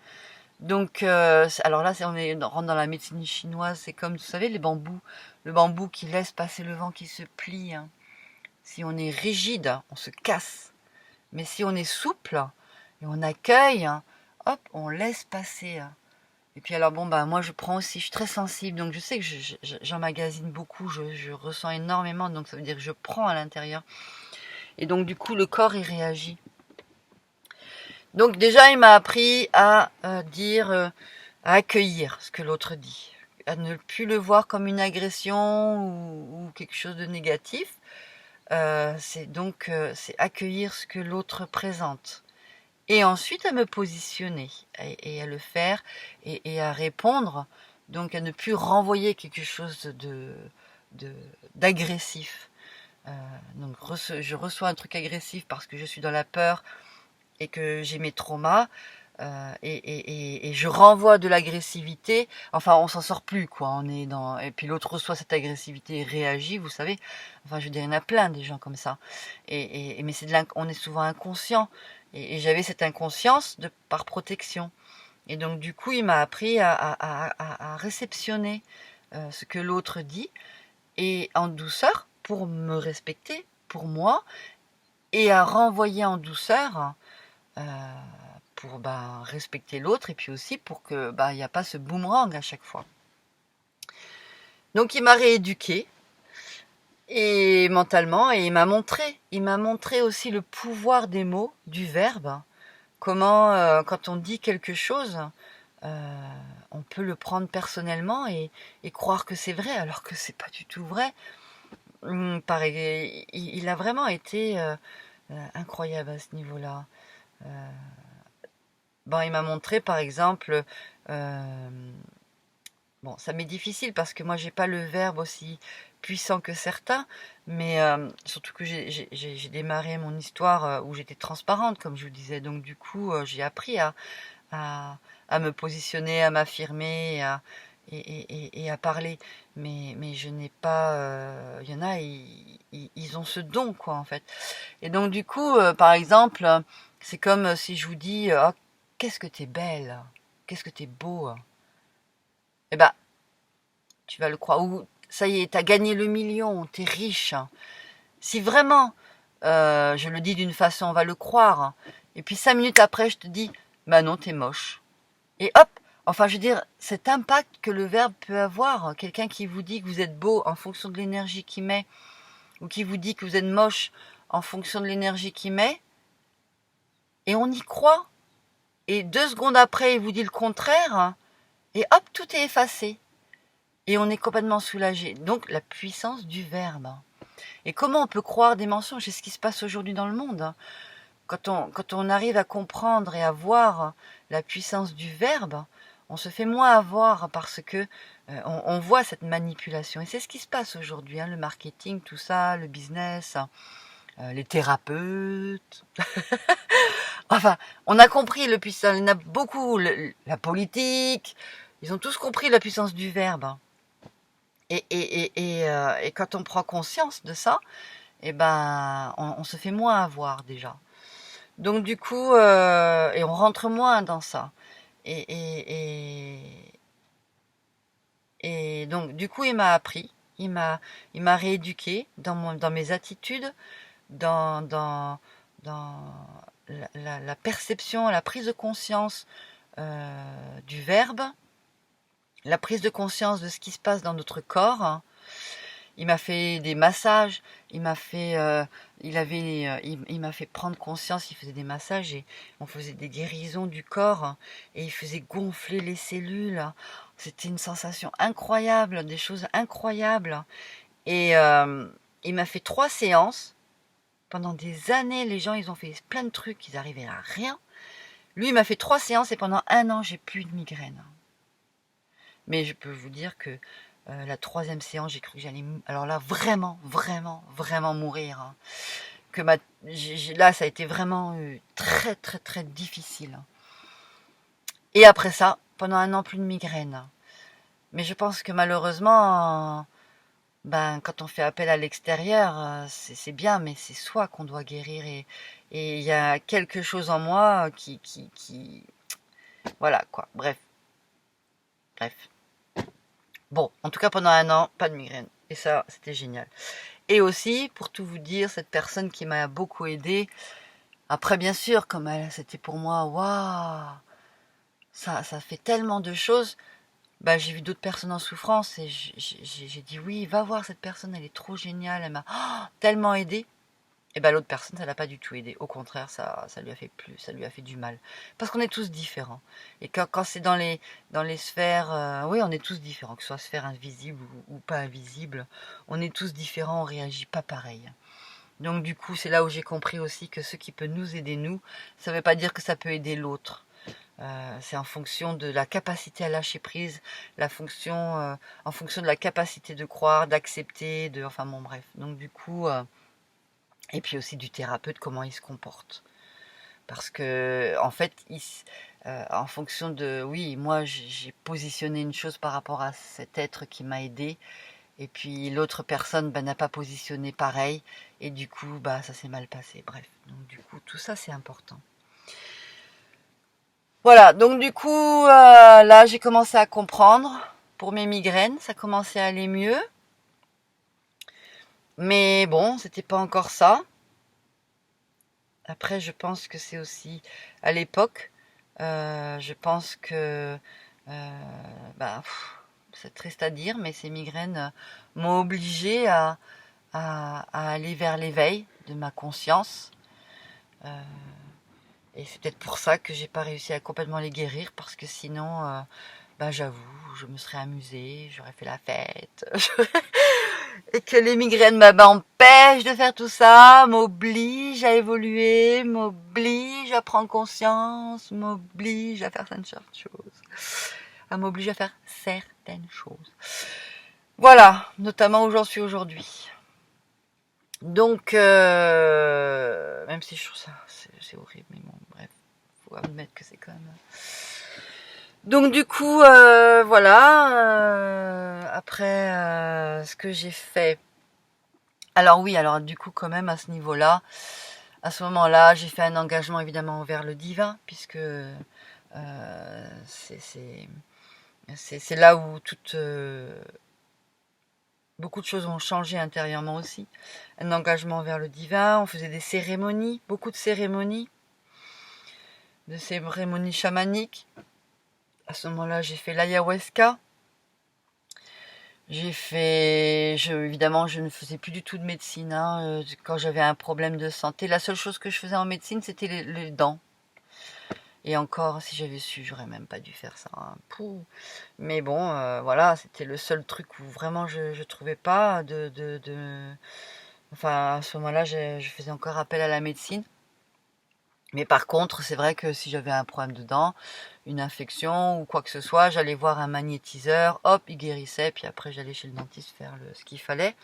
Donc, alors là, on rentre dans la médecine chinoise, c'est comme, vous savez, les bambous, le bambou qui laisse passer le vent, qui se plie, hein. Si on est rigide, on se casse. Mais si on est souple et on accueille, hein, hop, on laisse passer, hein. Et puis alors bon, bah moi je prends aussi, je suis très sensible, donc je sais que j'emmagasine beaucoup, je ressens énormément, donc ça veut dire que je prends à l'intérieur. Et donc du coup le corps il réagit. Donc déjà il m'a appris à dire, à accueillir ce que l'autre dit, à ne plus le voir comme une agression ou quelque chose de négatif. C'est accueillir ce que l'autre présente. Et ensuite à me positionner et à le faire et à répondre, donc à ne plus renvoyer quelque chose d'agressif. Donc je reçois un truc agressif parce que je suis dans la peur et que j'ai mes traumas, et je renvoie de l'agressivité. Enfin, on s'en sort plus, quoi. On est dans et puis l'autre reçoit cette agressivité et réagit, vous savez. Enfin, je veux dire, il y en a plein des gens comme ça. Mais on est souvent inconscient. Et j'avais cette inconscience par protection. Et donc du coup, il m'a appris à réceptionner ce que l'autre dit et en douceur pour me respecter, pour moi, et à renvoyer en douceur. Euh, pour respecter l'autre et puis aussi pour que il n'y a pas ce boomerang à chaque fois. Donc il m'a rééduqué et mentalement et il m'a montré aussi le pouvoir des mots, du verbe, comment quand on dit quelque chose, on peut le prendre personnellement et croire que c'est vrai alors que c'est pas du tout vrai. Pareil, il a vraiment été incroyable à ce niveau-là. Il m'a montré par exemple, bon, ça m'est difficile parce que moi j'ai pas le verbe aussi puissant que certains, mais surtout que j'ai démarré mon histoire où j'étais transparente, comme je vous disais, donc du coup j'ai appris à, à me positionner, à m'affirmer et à parler, mais je n'ai pas, il y en a, ils ont ce don quoi en fait, et donc du coup par exemple, c'est comme si je vous dis, oh, qu'est-ce que t'es belle, qu'est-ce que t'es beau, eh ben tu vas le croire. Ou ça y est, t'as gagné le million, t'es riche. Si vraiment, je le dis d'une façon, on va le croire. Et puis 5 minutes après, je te dis, bah non, t'es moche. Et hop, enfin, je veux dire, cet impact que le verbe peut avoir, quelqu'un qui vous dit que vous êtes beau en fonction de l'énergie qu'il met, ou qui vous dit que vous êtes moche en fonction de l'énergie qu'il met, et on y croit. Et 2 secondes après, il vous dit le contraire, et hop, tout est effacé. Et on est complètement soulagé. Donc la puissance du verbe. Et comment on peut croire des mensonges? C'est ce qui se passe aujourd'hui dans le monde. Quand on arrive à comprendre et à voir la puissance du verbe, on se fait moins avoir parce que on voit cette manipulation. Et c'est ce qui se passe aujourd'hui, hein, le marketing, tout ça, le business, les thérapeutes. Enfin, on a compris le puissance. Il y en a beaucoup, la politique. Ils ont tous compris la puissance du verbe. Et quand on prend conscience de ça, on se fait moins avoir déjà. Donc du coup, et on rentre moins dans ça. Et, et, et donc du coup, il m'a appris, il m'a rééduqué dans mes attitudes, dans la perception, la prise de conscience du verbe, la prise de conscience de ce qui se passe dans notre corps. Il m'a fait des massages, il m'a fait prendre conscience, il faisait des massages et on faisait des guérisons du corps et il faisait gonfler les cellules. C'était une sensation incroyable, des choses incroyables. Et il m'a fait 3 séances. Pendant des années, les gens, ils ont fait plein de trucs, ils arrivaient à rien. Lui, il m'a fait 3 séances et pendant 1 an, j'ai plus de migraine. Mais je peux vous dire que la 3e séance, j'ai cru que j'allais, alors là, vraiment, vraiment, vraiment mourir, hein. Là, ça a été vraiment très, très, très difficile. Et après ça, pendant 1 an, plus de migraine. Mais je pense que malheureusement, ben, quand on fait appel à l'extérieur, c'est bien, mais c'est soi qu'on doit guérir. Et il y a quelque chose en moi qui... Voilà, quoi. Bref, bref. Bon, en tout cas, pendant 1 an, pas de migraine. Et ça, c'était génial. Et aussi, pour tout vous dire, cette personne qui m'a beaucoup aidée, après, bien sûr, comme elle, c'était pour moi, waouh, ça fait tellement de choses. Bah, j'ai vu d'autres personnes en souffrance et j'ai dit oui, va voir cette personne, elle est trop géniale, elle m'a tellement aidée. Et ben l'autre personne, ça l'a pas du tout aidé. Au contraire, ça lui a fait plus, ça lui a fait du mal. Parce qu'on est tous différents. Et quand c'est dans les sphères, oui, on est tous différents, que ce soit sphère invisible ou pas invisible, on est tous différents, on réagit pas pareil. Donc du coup, c'est là où j'ai compris aussi que ce qui peut nous aider nous, ça veut pas dire que ça peut aider l'autre. C'est en fonction de la capacité à lâcher prise, en fonction de la capacité de croire, d'accepter, enfin bon bref. Donc du coup, et puis aussi du thérapeute, comment il se comporte. Parce que en fait, en fonction de, oui, moi j'ai positionné une chose par rapport à cet être qui m'a aidé, et puis l'autre personne n'a pas positionné pareil, et du coup, ça s'est mal passé. Bref, donc du coup, tout ça c'est important. Voilà, donc du coup, là j'ai commencé à comprendre. Pour mes migraines, ça commençait à aller mieux. Mais bon, c'était pas encore ça. Après, je pense que c'est aussi à l'époque. Je pense que, c'est triste à dire, mais ces migraines m'ont obligée à aller vers l'éveil de ma conscience. Et c'est peut-être pour ça que j'ai pas réussi à complètement les guérir, parce que sinon, j'avoue, je me serais amusée, j'aurais fait la fête. Et que les migraines m'empêchent de faire tout ça, m'obligent à évoluer, m'obligent à prendre conscience, m'obligent à faire certaines choses. À m'obliger à faire certaines choses. Voilà, notamment où j'en suis aujourd'hui. Donc, même si je trouve ça, c'est horrible, mais bon, bref, faut admettre que c'est quand même... Donc du coup, voilà, après ce que j'ai fait. Alors oui, alors du coup quand même à ce niveau-là, à ce moment-là, j'ai fait un engagement évidemment envers le divin, puisque c'est là où beaucoup de choses ont changé intérieurement aussi. Un engagement envers le divin, on faisait des cérémonies, beaucoup de cérémonies chamaniques. À ce moment-là, j'ai fait l'ayahuasca. Évidemment, je ne faisais plus du tout de médecine, hein, quand j'avais un problème de santé. La seule chose que je faisais en médecine, c'était les dents. Et encore, si j'avais su, j'aurais même pas dû faire ça, hein. Pouh. Mais bon, voilà, c'était le seul truc où vraiment je trouvais pas Enfin, à ce moment-là, je faisais encore appel à la médecine. Mais par contre, c'est vrai que si j'avais un problème de dents, une infection ou quoi que ce soit, j'allais voir un magnétiseur, hop, il guérissait, puis après j'allais chez le dentiste faire ce qu'il fallait.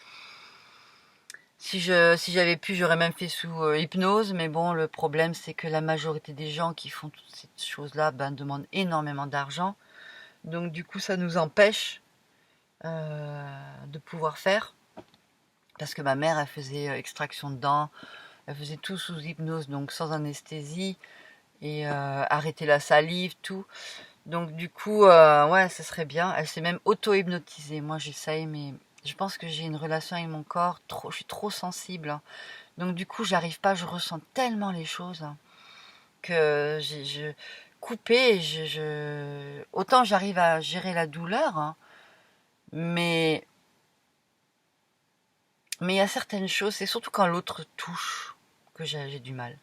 Si j'avais pu, j'aurais même fait sous hypnose, mais bon, le problème c'est que la majorité des gens qui font toutes ces choses-là demandent énormément d'argent. Donc du coup, ça nous empêche de pouvoir faire. Parce que ma mère, elle faisait extraction de dents, elle faisait tout sous hypnose, donc sans anesthésie, et arrêter la salive, tout. Donc du coup, ouais, ça serait bien. Elle s'est même auto-hypnotisée. Moi, j'essaye, mais je pense que j'ai une relation avec mon corps. Je suis trop sensible, hein. Donc du coup, j'arrive pas. Je ressens tellement les choses, hein, que coupé. Autant j'arrive à gérer la douleur, hein, mais il y a certaines choses. C'est surtout quand l'autre touche que j'ai du mal.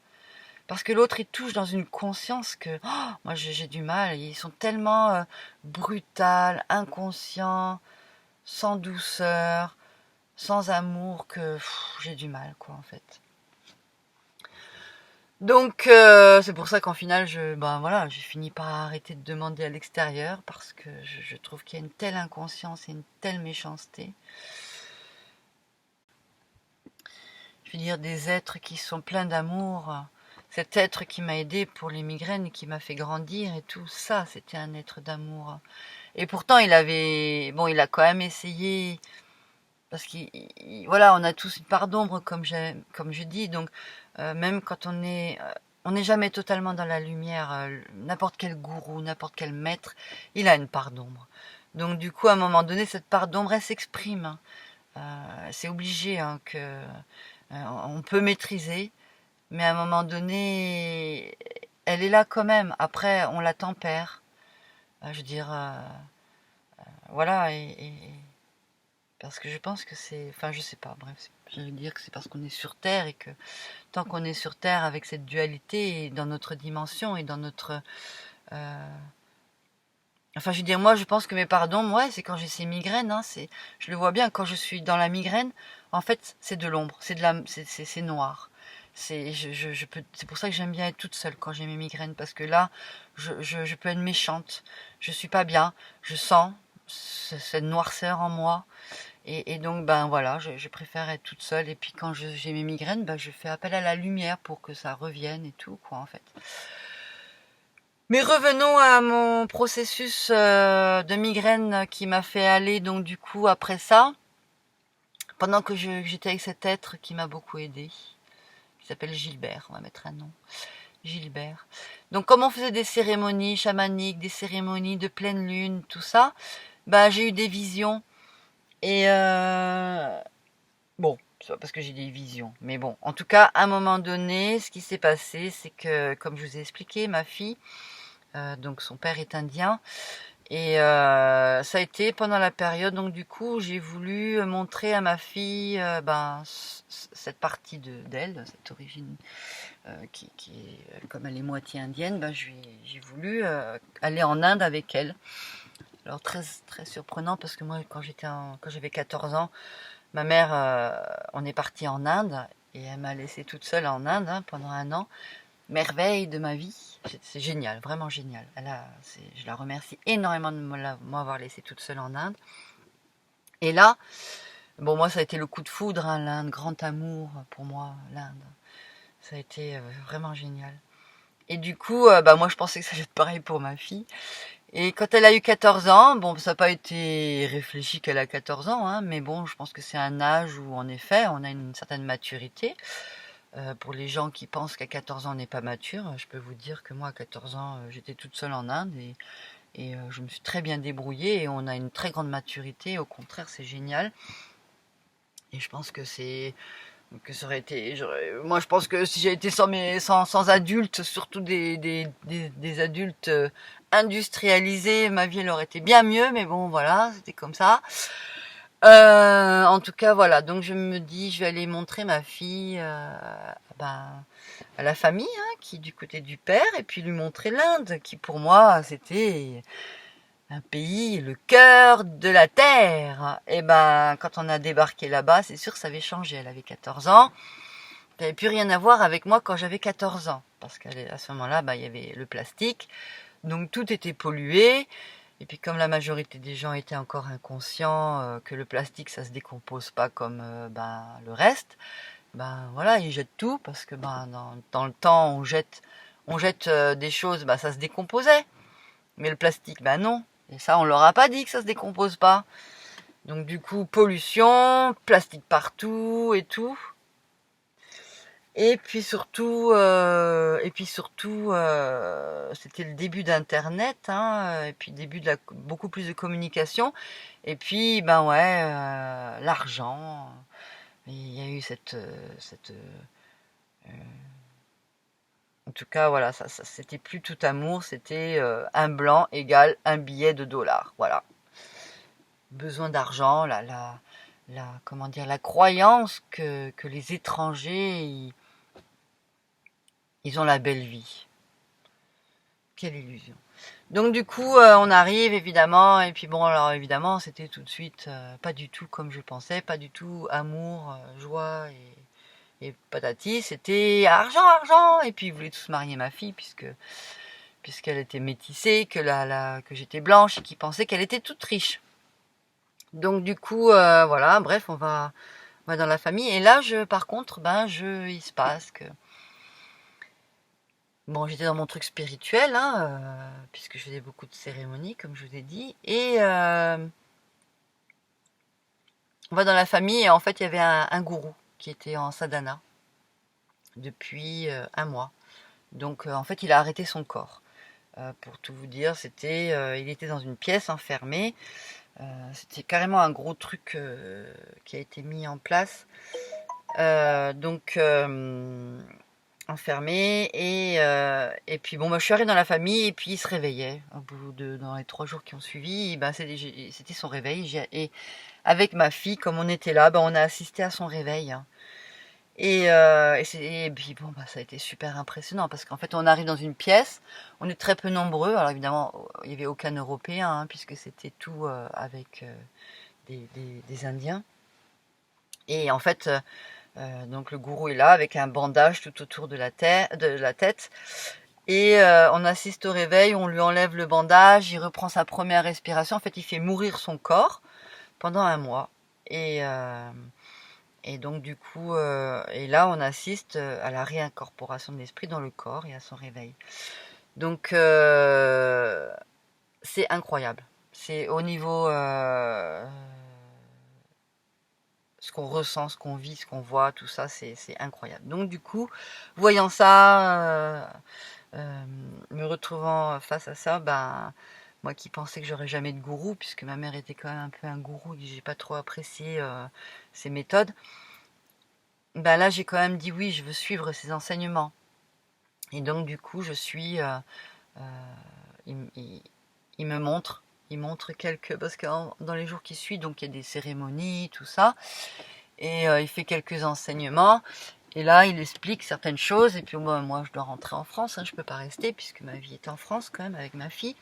Parce que l'autre, il touche dans une conscience que moi j'ai du mal. Ils sont tellement brutales, inconscients, sans douceur, sans amour, que j'ai du mal, quoi, en fait. Donc c'est pour ça qu'en final, j'ai fini par arrêter de demander à l'extérieur, parce que je trouve qu'il y a une telle inconscience et une telle méchanceté. Je veux dire, des êtres qui sont pleins d'amour. Cet être qui m'a aidé pour les migraines, qui m'a fait grandir et tout ça, c'était un être d'amour. Et pourtant, il a quand même essayé Parce voilà, on a tous une part d'ombre, comme je dis, donc même quand on n'est jamais totalement dans la lumière. N'importe quel gourou, n'importe quel maître, il a une part d'ombre. Donc du coup, à un moment donné, cette part d'ombre, elle s'exprime, hein. C'est obligé, hein, que on peut maîtriser, mais à un moment donné, elle est là quand même. Après, on la tempère. Je veux dire, voilà, parce que je pense que c'est, enfin, je sais pas. Bref, je veux dire que c'est parce qu'on est sur Terre et que tant qu'on est sur Terre avec cette dualité et dans notre dimension et dans notre, enfin, je veux dire, moi, je pense que mes pardons, moi, c'est quand j'ai ces migraines, hein, je le vois bien, quand je suis dans la migraine, en fait, c'est de l'ombre, c'est noir. C'est pour ça que j'aime bien être toute seule quand j'ai mes migraines, parce que là, je peux être méchante, je suis pas bien, je sens cette noirceur en moi, et donc, ben voilà, je préfère être toute seule, et puis quand j'ai mes migraines, ben, je fais appel à la lumière pour que ça revienne et tout, quoi, en fait. Mais revenons à mon processus de migraine qui m'a fait aller, donc du coup, après ça, pendant que j'étais avec cet être qui m'a beaucoup aidé, qui s'appelle Gilbert, on va mettre un nom, Gilbert. Donc comme on faisait des cérémonies chamaniques, des cérémonies de pleine lune, tout ça, bah j'ai eu des visions. Et bon, c'est pas parce que j'ai des visions, mais bon, en tout cas, à un moment donné, ce qui s'est passé, c'est que, comme je vous ai expliqué, ma fille, donc son père est indien, et ça a été pendant la période, donc du coup, j'ai voulu montrer à ma fille cette partie d'elle, cette origine qui est, comme elle est moitié indienne, j'ai voulu aller en Inde avec elle. Alors très très surprenant parce que moi, quand j'avais 14 ans, ma mère, on est parti en Inde et elle m'a laissée toute seule en Inde, hein, pendant un an. Merveille de ma vie. C'est génial, vraiment génial. Je la remercie énormément de m'avoir laissée toute seule en Inde. Et là, bon, moi, ça a été le coup de foudre, hein, l'Inde, grand amour pour moi, l'Inde. Ça a été vraiment génial. Et du coup, moi, je pensais que ça allait être pareil pour ma fille. Et quand elle a eu 14 ans, bon, ça n'a pas été réfléchi qu'elle a 14 ans, hein, mais bon, je pense que c'est un âge où, en effet, on a une certaine maturité. Pour les gens qui pensent qu'à 14 ans on n'est pas mature, je peux vous dire que moi à 14 ans j'étais toute seule en Inde et je me suis très bien débrouillée et on a une très grande maturité, au contraire c'est génial. Et je pense que ça aurait été, moi je pense que si j'avais été sans adultes, surtout des adultes industrialisés, ma vie elle aurait été bien mieux, mais bon voilà, c'était comme ça. En tout cas, voilà. Donc je me dis, je vais aller montrer ma fille à la famille, hein, qui est du côté du père, et puis lui montrer l'Inde, qui pour moi c'était un pays, le cœur de la terre. Et ben, quand on a débarqué là-bas, c'est sûr que ça avait changé. Elle avait 14 ans. Ça n'avait plus rien à voir avec moi quand j'avais 14 ans. Parce qu'à ce moment-là, il y avait le plastique. Donc tout était pollué. Et puis comme la majorité des gens étaient encore inconscients que le plastique ça se décompose pas comme le reste, voilà, ils jettent tout parce que dans le temps on jette des choses, ça se décomposait. Mais le plastique, non. Et ça on leur a pas dit que ça se décompose pas. Donc du coup pollution, plastique partout et tout. C'était le début d'Internet, hein, et puis début de beaucoup plus de communication. Et puis, l'argent. Il y a eu en tout cas, voilà, ça c'était plus tout amour, c'était un blanc égale un billet de $. Voilà. Besoin d'argent, comment dire, la croyance que les étrangers ils ont la belle vie. Quelle illusion. Donc du coup, on arrive évidemment, et puis bon, alors évidemment, c'était tout de suite pas du tout comme je pensais, pas du tout amour, joie et patati, c'était argent, argent, et puis ils voulaient tous marier ma fille puisqu'elle était métissée, que j'étais blanche et qu'ils pensaient qu'elle était toute riche. Donc du coup, voilà, bref, on va dans la famille, et là, par contre, il se passe que bon, j'étais dans mon truc spirituel, hein, puisque je faisais beaucoup de cérémonies, comme je vous ai dit. Et On va dans la famille et en fait il y avait un gourou qui était en sadhana depuis un mois. Donc en fait il a arrêté son corps. Pour tout vous dire, il était dans une pièce enfermée. C'était carrément un gros truc qui a été mis en place. Enfermé et puis bon, moi je suis arrivée dans la famille et puis il se réveillait dans les 3 jours qui ont suivi. Ben, c'était son réveil et avec ma fille, comme on était là, ben, on a assisté à son réveil. Et puis bon, bah, ça a été super impressionnant parce qu'en fait on arrive dans une pièce, on est très peu nombreux. Alors évidemment il n'y avait aucun Européen puisque c'était tout avec des Indiens. Et en fait donc le gourou est là avec un bandage tout autour de la tête. Et on assiste au réveil, on lui enlève le bandage, il reprend sa première respiration. En fait il fait mourir son corps pendant un mois. Et donc du coup, et là on assiste à la réincorporation de l'esprit dans le corps et à son réveil. Donc c'est incroyable. C'est au niveau ce qu'on ressent, ce qu'on vit, ce qu'on voit, tout ça, c'est incroyable. Donc du coup, voyant ça, me retrouvant face à ça, ben moi qui pensais que j'aurais jamais de gourou, puisque ma mère était quand même un peu un gourou et que j'ai pas trop apprécié ses méthodes. Ben là j'ai quand même dit oui, je veux suivre ses enseignements. Et donc du coup je suis il me montre quelques, parce que dans les jours qui suivent, donc il y a des cérémonies, tout ça, et il fait quelques enseignements, et là il explique certaines choses, et puis moi je dois rentrer en France, je peux pas rester puisque ma vie est en France quand même avec ma fille.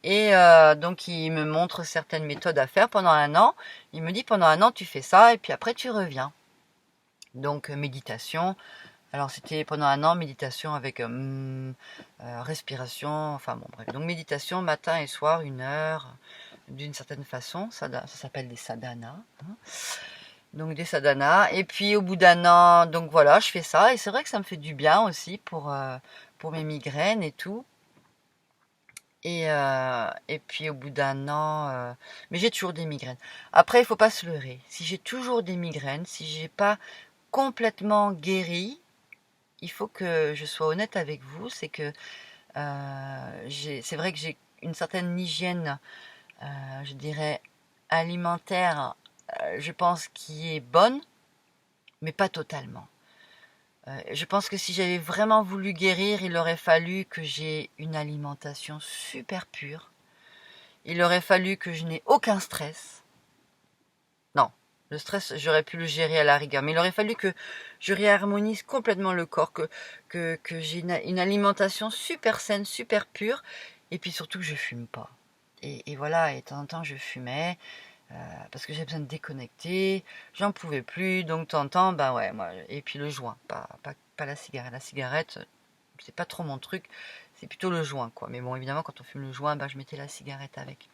Et donc il me montre certaines méthodes à faire pendant un an. Il me dit pendant un an tu fais ça et puis après tu reviens. Donc méditation. Alors c'était pendant un an méditation avec respiration, enfin bon bref. Donc méditation matin et soir, 1 heure, d'une certaine façon. Ça s'appelle des sadhanas. Donc des sadhanas. Et puis au bout d'un an, donc voilà, je fais ça. Et c'est vrai que ça me fait du bien aussi pour mes migraines et tout. Et puis au bout d'un an, mais j'ai toujours des migraines. Après, il faut pas se leurrer. Si j'ai toujours des migraines, si j'ai pas complètement guéri, il faut que je sois honnête avec vous, c'est que c'est vrai que j'ai une certaine hygiène, je dirais alimentaire, je pense qui est bonne, mais pas totalement. Je pense que si j'avais vraiment voulu guérir, il aurait fallu que j'ai une alimentation super pure. Il aurait fallu que je n'ai aucun stress. Non, le stress, j'aurais pu le gérer à la rigueur. Mais il aurait fallu que je réharmonise complètement le corps, que j'ai une alimentation super saine, super pure. Et puis surtout que je fume pas. Et voilà, et de temps en temps, je fumais. Parce que j'ai besoin de déconnecter. J'en pouvais plus. Donc de temps en temps, bah ouais, moi. Et puis le joint, pas la cigarette. La cigarette, c'est pas trop mon truc. C'est plutôt le joint, quoi. Mais bon, évidemment, quand on fume le joint, bah, je mettais la cigarette avec.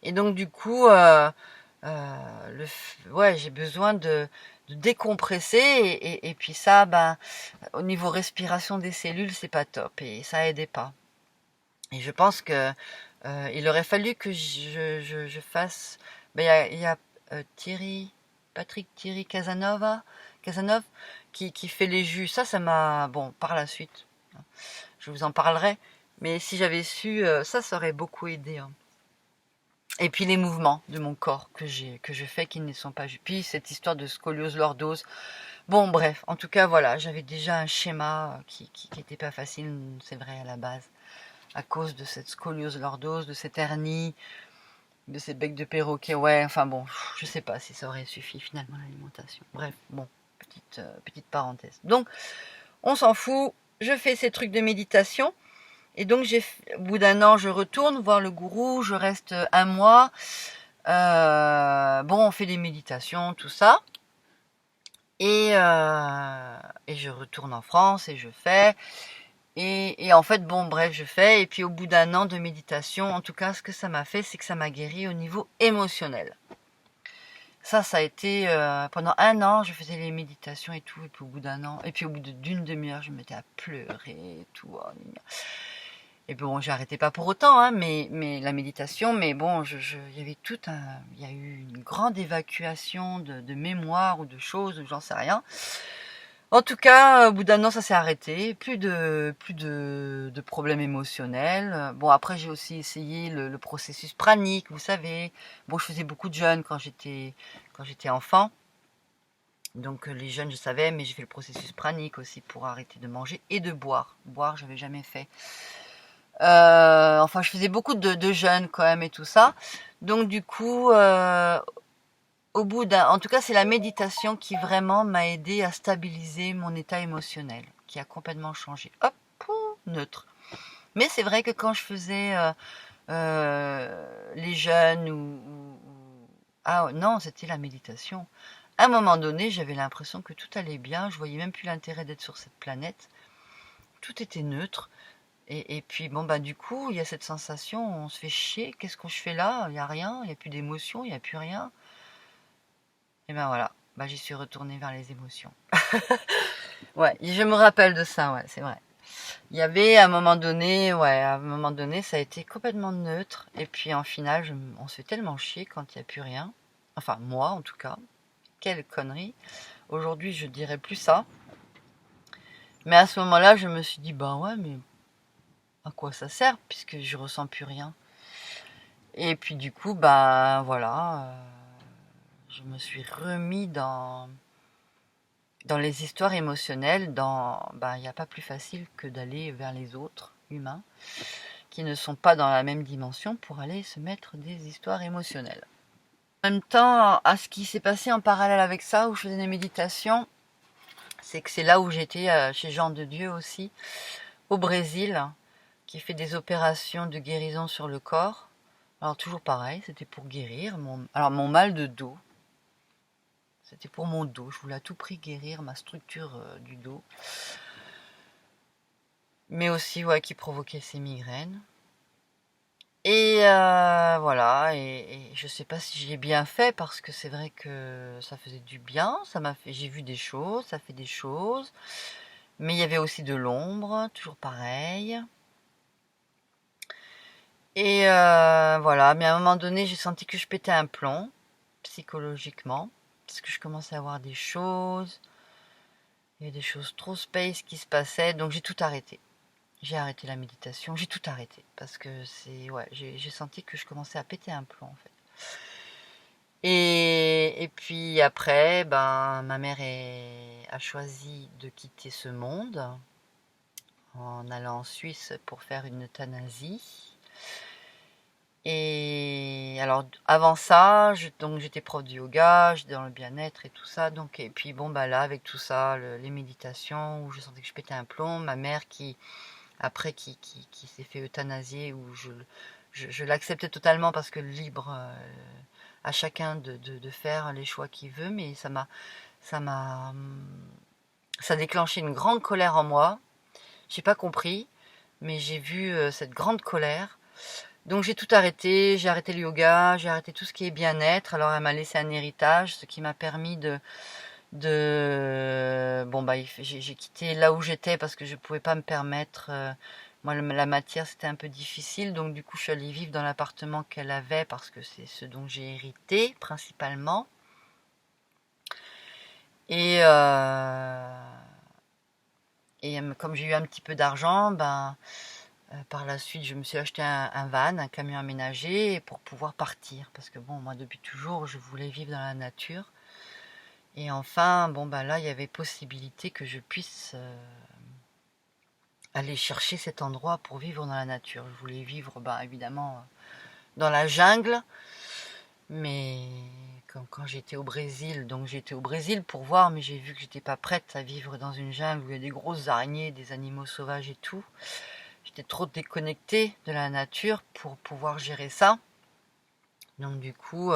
Et donc, du coup, ouais, j'ai besoin de décompresser. Et puis ça, ben, au niveau respiration des cellules, c'est pas top. Et ça aidait pas. Et je pense que il aurait fallu que je fasse. Ben, il y a Patrick Thierry Casanov, qui fait les jus. Ça m'a. Bon, par la suite, je vous en parlerai. Mais si j'avais su, ça aurait beaucoup aidé. Et puis les mouvements de mon corps que je fais qui ne sont pas justes. Puis cette histoire de scoliose lordose. Bon, bref, en tout cas, voilà, j'avais déjà un schéma qui était pas facile, c'est vrai, à la base. À cause de cette scoliose lordose, de cette hernie, de ces becs de perroquet. Ouais, enfin bon, je sais pas si ça aurait suffi finalement l'alimentation. Bref, bon, petite parenthèse. Donc, on s'en fout. Je fais ces trucs de méditation. Et donc, au bout d'un an, je retourne voir le gourou. Je reste un mois. Bon, on fait des méditations, tout ça. Et je retourne en France et je fais. Et en fait, bon, bref, je fais. Et puis, au bout d'un an de méditation, en tout cas, ce que ça m'a fait, c'est que ça m'a guéri au niveau émotionnel. Ça a été pendant un an, je faisais les méditations et tout, et puis au bout d'un an, et puis au bout d'une demi-heure, je me mettais à pleurer et tout. Et bon, j'ai arrêté pas pour autant, hein, mais la méditation, mais bon, il y avait il y a eu une grande évacuation de mémoire ou de choses, ou j'en sais rien. En tout cas, au bout d'un an, ça s'est arrêté. Plus de problèmes émotionnels. Bon, après, j'ai aussi essayé le processus pranique, vous savez. Bon, je faisais beaucoup de jeûnes quand j'étais enfant. Donc, les jeûnes, je savais, mais j'ai fait le processus pranique aussi pour arrêter de manger et de boire. Boire, j'avais jamais fait. Enfin, je faisais beaucoup de jeûnes quand même et tout ça. Donc, du coup, en tout cas, c'est la méditation qui vraiment m'a aidé à stabiliser mon état émotionnel, qui a complètement changé. Hop, pouf, neutre. Mais c'est vrai que quand je faisais les jeûnes ah non, c'était la méditation. À un moment donné, j'avais l'impression que tout allait bien. Je voyais même plus l'intérêt d'être sur cette planète. Tout était neutre. Et puis bon bah du coup, il y a cette sensation, on se fait chier. Qu'est-ce que je fais là? Il y a rien, il y a plus d'émotion, il y a plus rien. Et ben voilà, bah j'y suis retournée vers les émotions. Ouais, je me rappelle de ça, ouais, c'est vrai. Il y avait à un moment donné, ça a été complètement neutre. Et puis en final, on se fait tellement chier quand il n'y a plus rien. Enfin, moi en tout cas. Quelle connerie. Aujourd'hui, je dirais plus ça. Mais à ce moment-là, je me suis dit, bah ouais, mais à quoi ça sert puisque je ressens plus rien. Et puis du coup, bah voilà, je me suis remis dans les histoires émotionnelles, il n'y a pas plus facile que d'aller vers les autres humains qui ne sont pas dans la même dimension pour aller se mettre des histoires émotionnelles. En même temps, à ce qui s'est passé en parallèle avec ça, où je faisais des méditations, c'est que c'est là où j'étais chez Jean de Dieu aussi, au Brésil, qui fait des opérations de guérison sur le corps. Alors toujours pareil, c'était pour guérir mon mal de dos. C'était pour mon dos. Je voulais à tout prix guérir ma structure du dos. Mais aussi, ouais, qui provoquait ces migraines. Et voilà, et je sais pas si j'ai bien fait parce que c'est vrai que ça faisait du bien, j'ai vu des choses, ça fait des choses, mais il y avait aussi de l'ombre, toujours pareil. Et voilà, mais à un moment donné, j'ai senti que je pétais un plomb, psychologiquement, parce que je commençais à voir des choses, il y avait des choses trop space qui se passaient, donc j'ai tout arrêté. J'ai arrêté la méditation, j'ai tout arrêté parce que j'ai senti que je commençais à péter un plomb en fait. Et puis après, ben ma mère a choisi de quitter ce monde en allant en Suisse pour faire une euthanasie. Et alors avant ça, donc j'étais prof de yoga, j'étais dans le bien-être et tout ça. Donc et puis bon bah là avec tout ça, les méditations où je sentais que je pétais un plomb, ma mère qui s'est fait euthanasier, où je l'acceptais totalement parce que libre à chacun de faire les choix qu'il veut, mais ça m'a ça a déclenché une grande colère en moi. J'ai pas compris, mais j'ai vu cette grande colère. Donc j'ai tout arrêté, j'ai arrêté le yoga, j'ai arrêté tout ce qui est bien-être. Alors elle m'a laissé un héritage, ce qui m'a permis bon bah j'ai quitté là où j'étais parce que je pouvais pas me permettre moi la matière c'était un peu difficile, donc du coup je suis allée vivre dans l'appartement qu'elle avait parce que c'est ce dont j'ai hérité principalement. Et comme j'ai eu un petit peu d'argent, ben par la suite je me suis acheté un van, un camion aménagé pour pouvoir partir parce que bon moi depuis toujours je voulais vivre dans la nature. Et enfin, bon bah là, il y avait possibilité que je puisse aller chercher cet endroit pour vivre dans la nature. Je voulais vivre, bah évidemment, dans la jungle, mais quand j'étais au Brésil, donc j'étais au Brésil pour voir, mais j'ai vu que j'étais pas prête à vivre dans une jungle où il y a des grosses araignées, des animaux sauvages et tout. J'étais trop déconnectée de la nature pour pouvoir gérer ça. Donc du coup,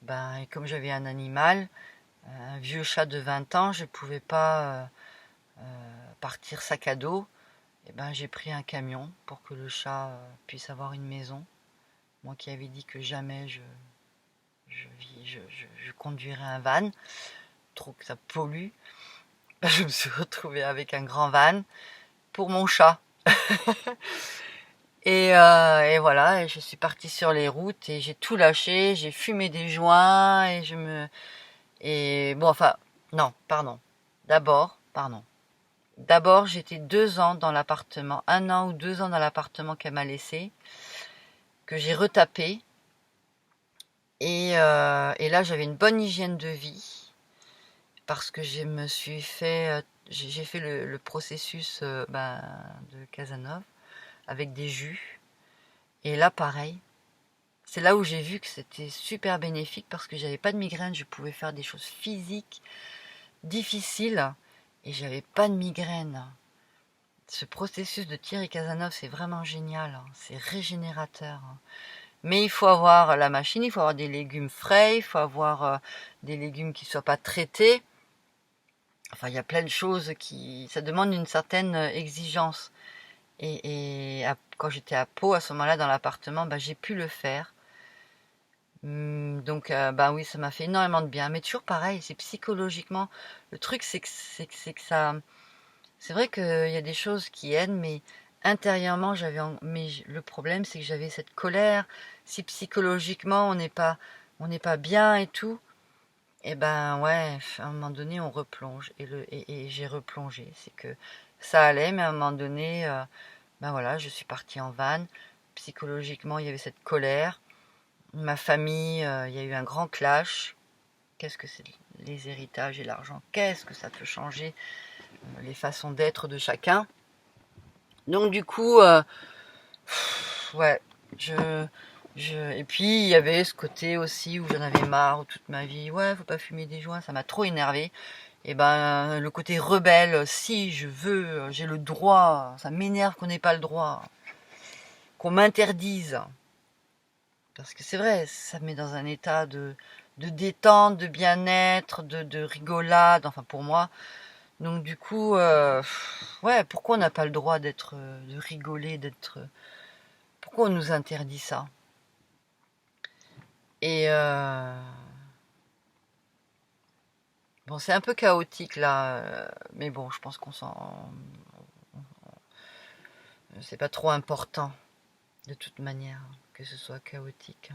ben, comme j'avais un animal, un vieux chat de 20 ans, je pouvais pas partir sac à dos. Et ben, j'ai pris un camion pour que le chat puisse avoir une maison. Moi qui avais dit que jamais je conduirais un van, trop que ça pollue. Je me suis retrouvée avec un grand van pour mon chat. Et voilà, et je suis partie sur les routes et j'ai tout lâché, j'ai fumé des joints et bon, enfin, non, pardon. Pardon. D'abord, j'étais 2 ans dans l'appartement, 1 an ou 2 ans dans l'appartement qu'elle m'a laissé, que j'ai retapé. Et là, j'avais une bonne hygiène de vie parce que j'ai fait le processus de Casanova avec des jus. Et là, pareil. C'est là où j'ai vu que c'était super bénéfique parce que j'avais pas de migraine, je pouvais faire des choses physiques difficiles et j'avais pas de migraine. Ce processus de Thierry Casanova, c'est vraiment génial, c'est régénérateur. Mais il faut avoir la machine, il faut avoir des légumes frais, il faut avoir des légumes qui ne soient pas traités. Enfin, il y a plein de choses ça demande une certaine exigence. Quand j'étais à Pau, à ce moment-là, dans l'appartement, j'ai pu le faire. Donc, oui, ça m'a fait énormément de bien. Mais toujours pareil, c'est psychologiquement. Le truc, c'est que ça. C'est vrai qu'il y a des choses qui aident, mais intérieurement, mais le problème, c'est que j'avais cette colère. Si psychologiquement, on n'est pas bien et tout, et ben ouais, à un moment donné, on replonge. Et j'ai replongé. C'est que ça allait, mais à un moment donné, voilà, je suis partie en van. Psychologiquement, il y avait cette colère. Ma famille, il y a eu un grand clash. Qu'est-ce que c'est les héritages et l'argent? Qu'est-ce que ça peut changer les façons d'être de chacun? Donc du coup, ouais, et puis il y avait ce côté aussi où j'en avais marre toute ma vie. Ouais, faut pas fumer des joints, ça m'a trop énervé. Et ben le côté rebelle, si je veux, j'ai le droit. Ça m'énerve qu'on n'ait pas le droit, qu'on m'interdise. Parce que c'est vrai, ça me met dans un état de détente, de bien-être, de rigolade, enfin pour moi. Donc du coup, ouais, pourquoi on n'a pas le droit de rigoler, pourquoi on nous interdit ça? Et bon, c'est un peu chaotique là, mais bon, je pense c'est pas trop important de toute manière que ce soit chaotique.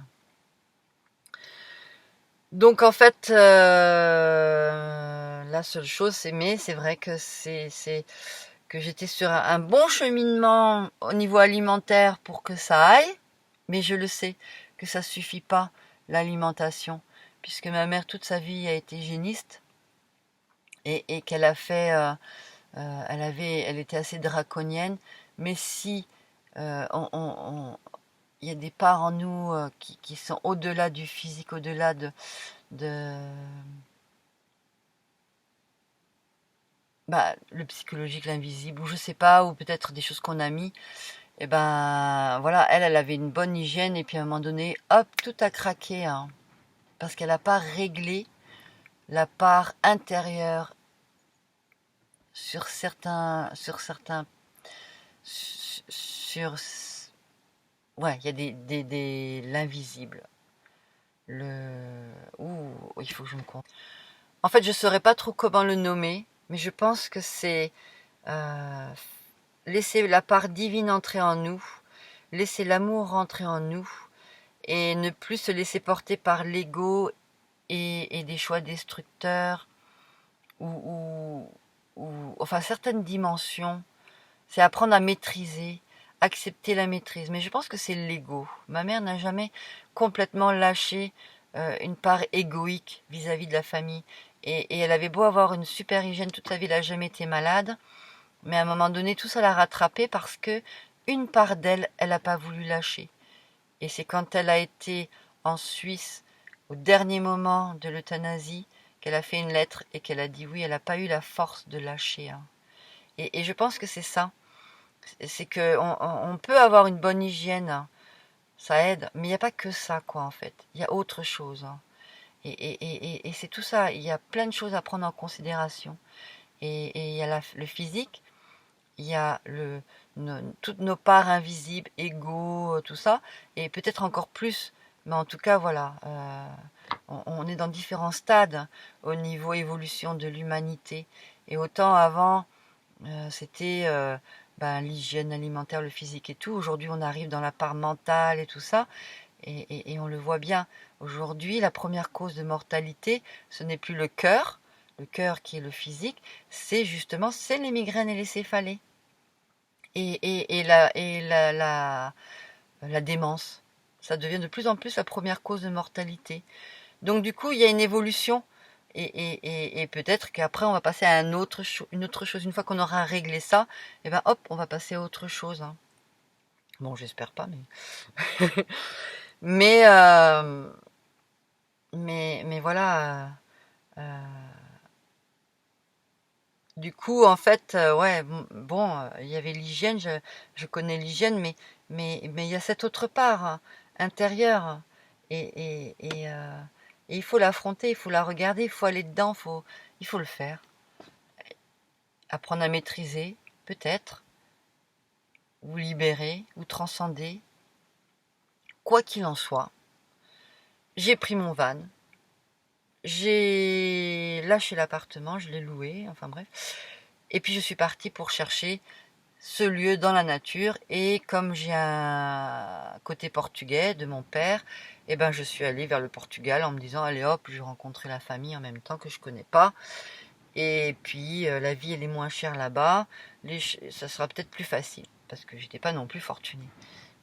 Donc en fait, la seule chose, c'est vrai que que j'étais sur un bon cheminement au niveau alimentaire pour que ça aille, mais je le sais que ça suffit pas, l'alimentation, puisque ma mère toute sa vie a été hygiéniste et qu'elle a fait, elle était assez draconienne, mais si il y a des parts en nous qui sont au-delà du physique, au-delà de le psychologique, l'invisible, ou je sais pas, ou peut-être des choses qu'on a mis. Et ben voilà, elle avait une bonne hygiène et puis à un moment donné, hop, tout a craqué, hein, parce qu'elle n'a pas réglé la part intérieure sur ouais, il y a l'invisible. Ouh, il faut que je me compte. En fait, je saurais pas trop comment le nommer, mais je pense que c'est euh, laisser la part divine entrer en nous, laisser l'amour rentrer en nous, et ne plus se laisser porter par l'ego et des choix destructeurs ou, enfin certaines dimensions. C'est apprendre à maîtriser, accepter la maîtrise. Mais je pense que c'est l'ego. Ma mère n'a jamais complètement lâché une part égoïque vis-à-vis de la famille. Et elle avait beau avoir une super hygiène toute sa vie, elle n'a jamais été malade. Mais à un moment donné, tout ça l'a rattrapée parce que une part d'elle, elle n'a pas voulu lâcher. Et c'est quand elle a été en Suisse, au dernier moment de l'euthanasie, qu'elle a fait une lettre et qu'elle a dit oui, elle n'a pas eu la force de lâcher, hein. Et je pense que c'est ça. C'est que on peut avoir une bonne hygiène, hein, ça aide, mais il n'y a pas que ça, quoi, en fait. Il y a autre chose, hein. Et c'est tout ça. Il y a plein de choses à prendre en considération. Et il y a le physique, il y a toutes nos parts invisibles, égaux, tout ça, et peut-être encore plus. Mais en tout cas, voilà, on est dans différents stades au niveau évolution de l'humanité. Et autant avant, c'était l'hygiène alimentaire, le physique et tout. Aujourd'hui, on arrive dans la part mentale et tout ça, et on le voit bien. Aujourd'hui, la première cause de mortalité, ce n'est plus le cœur qui est le physique, c'est les migraines et les céphalées. La démence. Ça devient de plus en plus la première cause de mortalité. Donc du coup, il y a une évolution. Et peut-être qu'après, on va passer à une autre chose. Une fois qu'on aura réglé ça, et ben hop, on va passer à autre chose. Hein. Bon, j'espère pas, mais... mais, mais voilà. Euh, Du coup, en fait, ouais, bon, il y avait l'hygiène, je connais l'hygiène, mais il y a cette autre part intérieure, et il faut l'affronter, il faut la regarder, il faut aller dedans, il faut le faire. Apprendre à maîtriser, peut-être, ou libérer, ou transcender, quoi qu'il en soit. J'ai pris mon van, j'ai lâché l'appartement, je l'ai loué, enfin bref, et puis je suis partie pour chercher ce lieu dans la nature, et comme j'ai un côté portugais de mon père, eh ben je suis allée vers le Portugal en me disant allez hop, je vais rencontrer la famille en même temps que je connais pas, et puis la vie elle est moins chère là-bas, ça sera peut-être plus facile parce que j'étais pas non plus fortunée.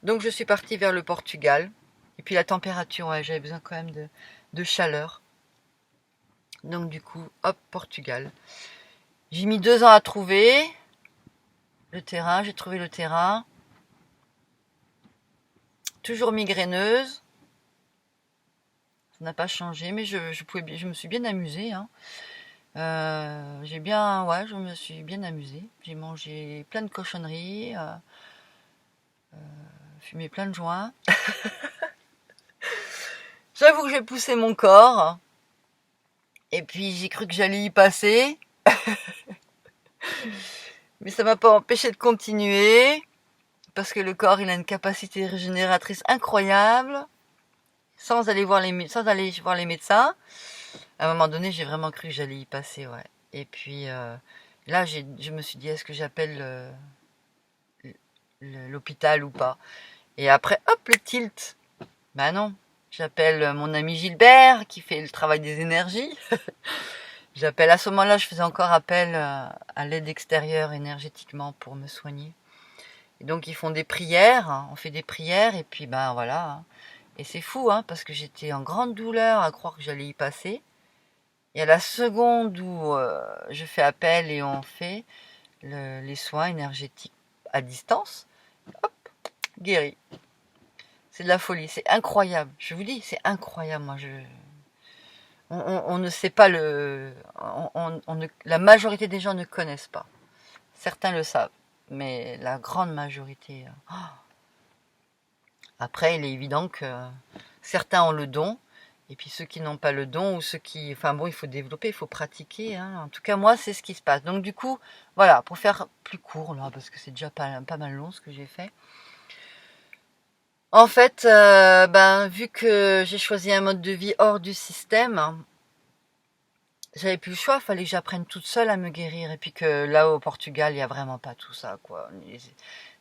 Donc je suis partie vers le Portugal, et puis la température, ouais, j'avais besoin quand même de chaleur. Donc du coup, hop, Portugal. J'ai mis 2 ans à trouver le terrain, j'ai trouvé le terrain. Toujours migraineuse. Ça n'a pas changé, mais je me suis bien amusée. Hein. Je me suis bien amusée. J'ai mangé plein de cochonneries, fumé plein de joints. J'avoue que j'ai poussé mon corps. Et puis j'ai cru que j'allais y passer. Mais ça m'a pas empêché de continuer. Parce que le corps, il a une capacité régénératrice incroyable. Sans aller voir les médecins. À un moment donné, j'ai vraiment cru que j'allais y passer, ouais. Et puis là, je me suis dit, est-ce que j'appelle l'hôpital ou pas? Et après, hop, le tilt. Ben non, j'appelle mon ami Gilbert qui fait le travail des énergies. J'appelle à ce moment-là, je faisais encore appel à l'aide extérieure énergétiquement pour me soigner. Et donc ils font des prières, hein, on fait des prières et puis ben voilà. Hein. Et c'est fou, hein, parce que j'étais en grande douleur à croire que j'allais y passer. Et à la seconde où je fais appel et on fait les soins énergétiques à distance, hop, guéri. C'est de la folie, c'est incroyable. Je vous dis, c'est incroyable. Moi, on ne sait pas la majorité des gens ne connaissent pas. Certains le savent, mais la grande majorité. Après, il est évident que certains ont le don. Et puis ceux qui n'ont pas le don, ou ceux qui... Enfin bon, il faut développer, il faut pratiquer. Hein. En tout cas, moi, c'est ce qui se passe. Donc du coup, voilà, pour faire plus court, là, parce que c'est déjà pas mal long ce que j'ai fait. En fait, vu que j'ai choisi un mode de vie hors du système, j'avais plus le choix, il fallait que j'apprenne toute seule à me guérir. Et puis que là, au Portugal, il n'y a vraiment pas tout ça, quoi.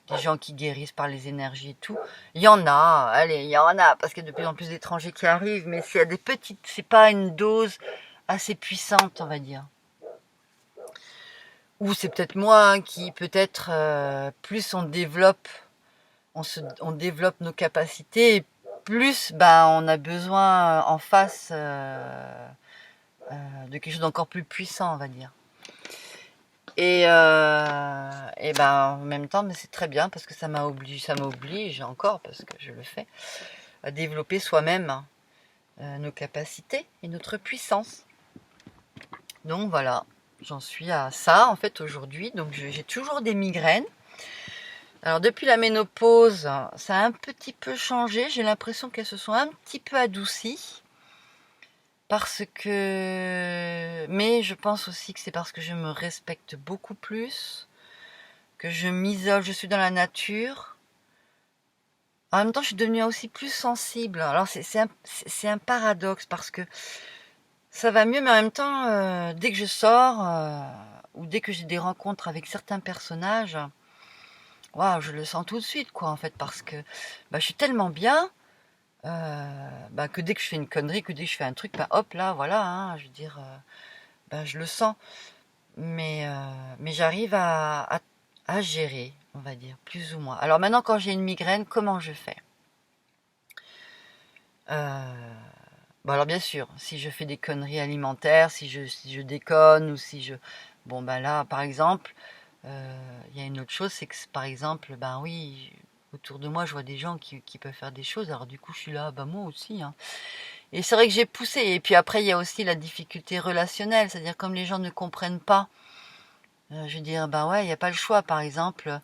Des gens qui guérissent par les énergies et tout. Il y en a, allez, il y en a, parce qu'il y a de plus en plus d'étrangers qui arrivent, mais s'il y a des petites, c'est pas une dose assez puissante, on va dire. Ou c'est peut-être moi hein, qui, peut-être, plus on développe nos capacités, et plus, on a besoin en face de quelque chose d'encore plus puissant, on va dire. Et en même temps, mais c'est très bien parce que ça m'oblige encore, parce que je le fais, à développer soi-même nos capacités et notre puissance. Donc voilà, j'en suis à ça en fait aujourd'hui. Donc j'ai toujours des migraines. Alors depuis la ménopause, ça a un petit peu changé. J'ai l'impression qu'elles se sont un petit peu adoucies. Mais je pense aussi que c'est parce que je me respecte beaucoup plus, que je m'isole, je suis dans la nature. En même temps, je suis devenue aussi plus sensible. Alors c'est un paradoxe parce que ça va mieux, mais en même temps, dès que je sors ou dès que j'ai des rencontres avec certains personnages, waouh, je le sens tout de suite, quoi, en fait, parce que je suis tellement bien que dès que je fais une connerie, que dès que je fais un truc, hop, là, voilà, hein, je veux dire, je le sens. Mais j'arrive à gérer, on va dire, plus ou moins. Alors maintenant, quand j'ai une migraine, comment je fais alors bien sûr, si je fais des conneries alimentaires, si je déconne, ou si je... Bon, là, par exemple, il y a une autre chose, c'est que, par exemple, oui, autour de moi, je vois des gens qui peuvent faire des choses, alors du coup, je suis là, moi aussi, hein. Et c'est vrai que j'ai poussé. Et puis après, il y a aussi la difficulté relationnelle, c'est-à-dire comme les gens ne comprennent pas, je veux dire, ouais, il n'y a pas le choix. Par exemple,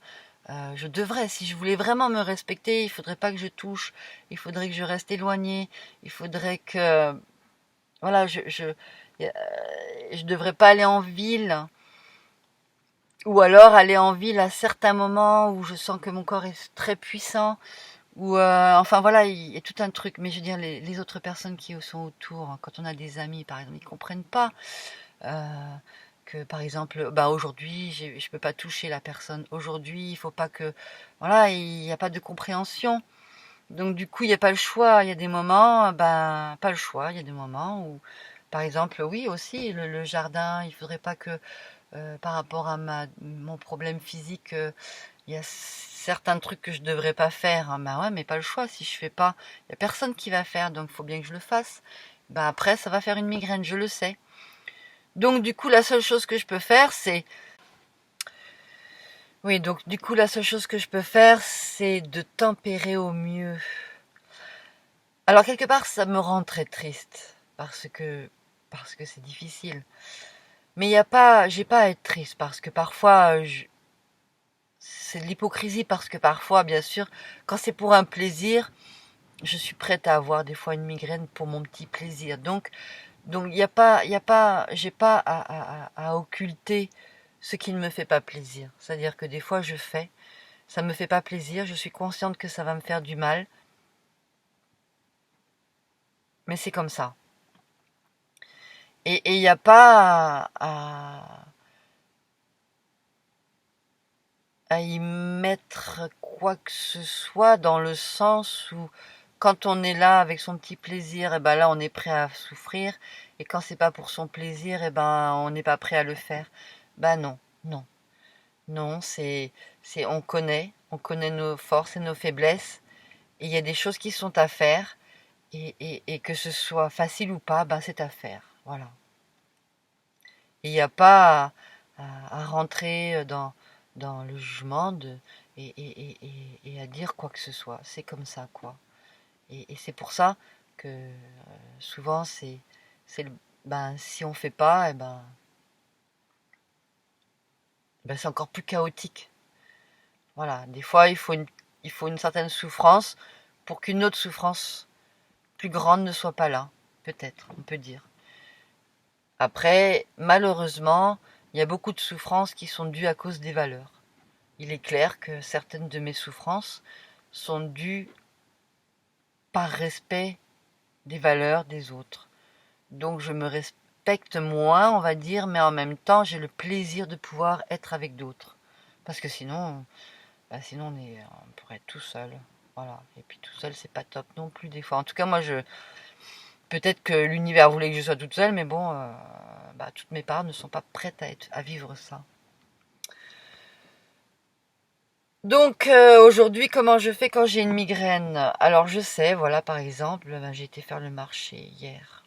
je devrais, si je voulais vraiment me respecter, il faudrait pas que je touche, il faudrait que je reste éloignée, il faudrait que, voilà, je devrais pas aller en ville, ou alors aller en ville à certains moments où je sens que mon corps est très puissant, ou enfin voilà, il y a tout un truc. Mais je veux dire, les autres personnes qui sont autour, hein, quand on a des amis, par exemple, ils comprennent pas. Que par exemple, aujourd'hui, je peux pas toucher la personne. Aujourd'hui, il faut pas que, voilà, il n'y a pas de compréhension. Donc du coup, il n'y a pas le choix. Il y a des moments, pas le choix. Il y a des moments où, par exemple, oui aussi, le jardin, il faudrait pas que, par rapport à mon problème physique, il y a certains trucs que je devrais pas faire. Hein. Ouais, mais pas le choix. Si je fais pas, il y a personne qui va faire. Donc il faut bien que je le fasse. Après, ça va faire une migraine, je le sais. Donc du coup, la seule chose que je peux faire, c'est... Oui, donc du coup, la seule chose que je peux faire, c'est de tempérer au mieux. Alors quelque part, ça me rend très triste, parce que c'est difficile. Mais j'ai pas à être triste, parce que parfois, c'est de l'hypocrisie, parce que parfois, bien sûr, quand c'est pour un plaisir, je suis prête à avoir des fois une migraine pour mon petit plaisir. Donc j'ai pas à occulter ce qui ne me fait pas plaisir. C'est-à-dire que des fois je fais, ça me fait pas plaisir, je suis consciente que ça va me faire du mal, mais c'est comme ça. Et il n'y a pas à y mettre quoi que ce soit, dans le sens où quand on est là avec son petit plaisir, et là on est prêt à souffrir, et quand c'est pas pour son plaisir, on n'est pas prêt à le faire. Non, non. Non, on connaît nos forces et nos faiblesses, et il y a des choses qui sont à faire, et que ce soit facile ou pas, c'est à faire, voilà. Et il n'y a pas à rentrer dans le jugement et à dire quoi que ce soit, c'est comme ça, quoi. Et c'est pour ça que souvent, si on fait pas, c'est encore plus chaotique. Voilà, des fois, il faut une certaine souffrance pour qu'une autre souffrance plus grande ne soit pas là. Peut-être, on peut dire. Après, malheureusement, il y a beaucoup de souffrances qui sont dues à cause des valeurs. Il est clair que certaines de mes souffrances sont dues par respect des valeurs des autres. Donc je me respecte moins, on va dire, mais en même temps, j'ai le plaisir de pouvoir être avec d'autres. Parce que sinon on pourrait être tout seul. Voilà. Et puis tout seul, c'est pas top non plus des fois. En tout cas, moi, peut-être que l'univers voulait que je sois toute seule, mais bon, toutes mes parts ne sont pas prêtes à vivre ça. Donc aujourd'hui, comment je fais quand j'ai une migraine? Alors je sais, voilà, par exemple, j'ai été faire le marché hier.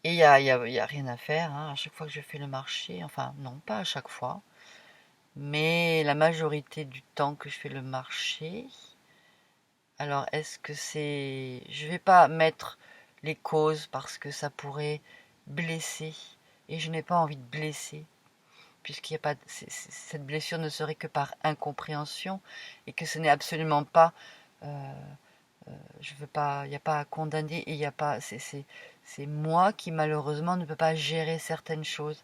Et il y a rien à faire, hein, à chaque fois que je fais le marché. Enfin, non, pas à chaque fois. Mais la majorité du temps que je fais le marché. Alors, est-ce que c'est... Je vais pas mettre les causes parce que ça pourrait blesser. Et je n'ai pas envie de blesser. Puisqu'il y a pas... Cette blessure ne serait que par incompréhension. Et que ce n'est absolument pas... je veux pas... Il n'y a pas à condamner. Et il n'y a pas... C'est moi qui, malheureusement, ne peux pas gérer certaines choses.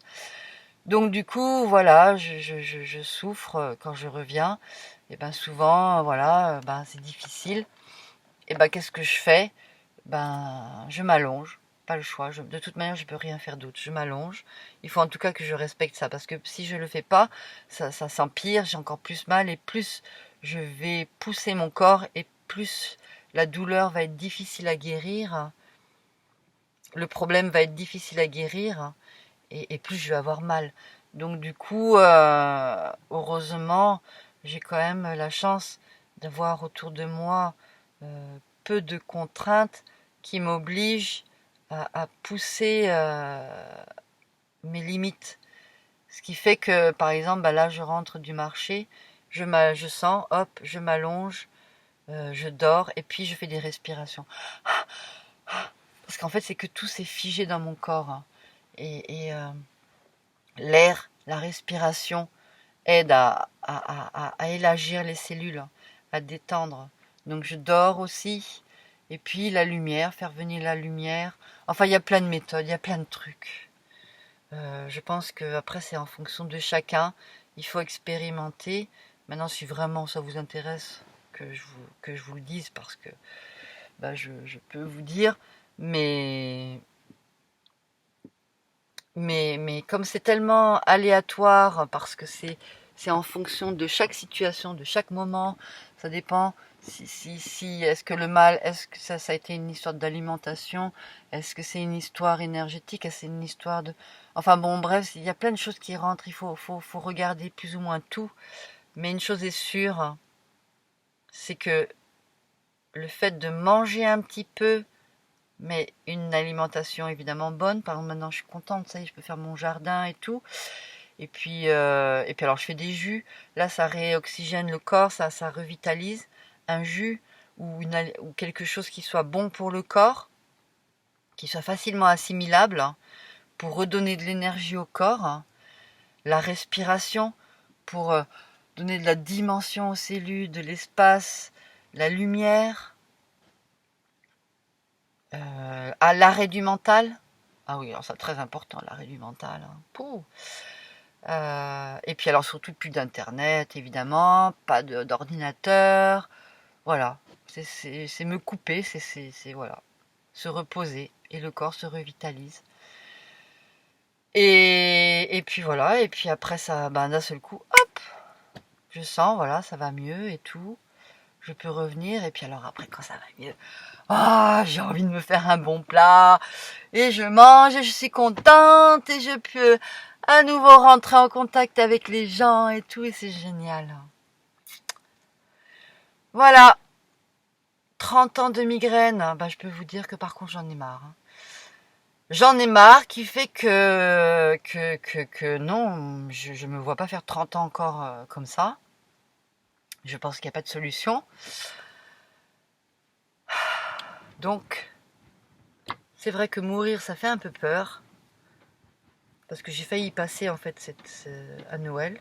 Donc du coup, voilà, je souffre quand je reviens. Et souvent, voilà, c'est difficile. Et qu'est-ce que je fais? Je m'allonge pas le choix. De toute manière, je peux rien faire d'autre. Je m'allonge. Il faut en tout cas que je respecte ça, parce que si je le fais pas, ça s'empire, j'ai encore plus mal, et plus je vais pousser mon corps, et plus la douleur va être difficile à guérir. Le problème va être difficile à guérir, et plus je vais avoir mal. Donc du coup, heureusement, j'ai quand même la chance d'avoir autour de moi peu de contraintes qui m'obligent à pousser mes limites. Ce qui fait que, par exemple, là, je rentre du marché, je sens, hop, je m'allonge, je dors, et puis je fais des respirations. Parce qu'en fait, c'est que tout s'est figé dans mon corps, hein. Et l'air, la respiration aide à élargir les cellules, à détendre. Donc je dors aussi. Et puis la lumière, faire venir la lumière. Enfin, il y a plein de méthodes, il y a plein de trucs. Je pense que après c'est en fonction de chacun. Il faut expérimenter. Maintenant, si vraiment ça vous intéresse, que je vous le dise, parce que je peux vous dire. Mais comme c'est tellement aléatoire, parce que c'est en fonction de chaque situation, de chaque moment, ça dépend si est-ce que le mal, est-ce que ça a été une histoire d'alimentation, est-ce que c'est une histoire énergétique, est-ce que c'est une histoire de... Enfin bon, bref, il y a plein de choses qui rentrent, il faut regarder plus ou moins tout. Mais une chose est sûre, c'est que le fait de manger un petit peu, mais une alimentation évidemment bonne. Par exemple, maintenant je suis contente, ça y est, je peux faire mon jardin et tout. Et puis alors je fais des jus. Là, ça réoxygène le corps, ça revitalise. Un jus ou quelque chose qui soit bon pour le corps, qui soit facilement assimilable, pour redonner de l'énergie au corps. La respiration, pour donner de la dimension aux cellules, de l'espace, la lumière. À l'arrêt du mental. Ah oui, alors c'est très important, l'arrêt du mental. Et puis alors surtout plus d'internet, évidemment, pas d'ordinateur. Voilà, c'est me couper, c'est voilà, se reposer, et le corps se revitalise. Et puis voilà, et puis après ça, d'un seul coup, hop, je sens, voilà, ça va mieux et tout. Je peux revenir, et puis alors après quand ça va mieux, j'ai envie de me faire un bon plat, et je mange, et je suis contente, et je peux à nouveau rentrer en contact avec les gens et tout, et c'est génial. Voilà, 30 ans de migraine, je peux vous dire que par contre j'en ai marre. J'en ai marre, qui fait que non, je me vois pas faire 30 ans encore comme ça. Je pense qu'il n'y a pas de solution. Donc, c'est vrai que mourir, ça fait un peu peur. Parce que j'ai failli y passer en fait à Noël.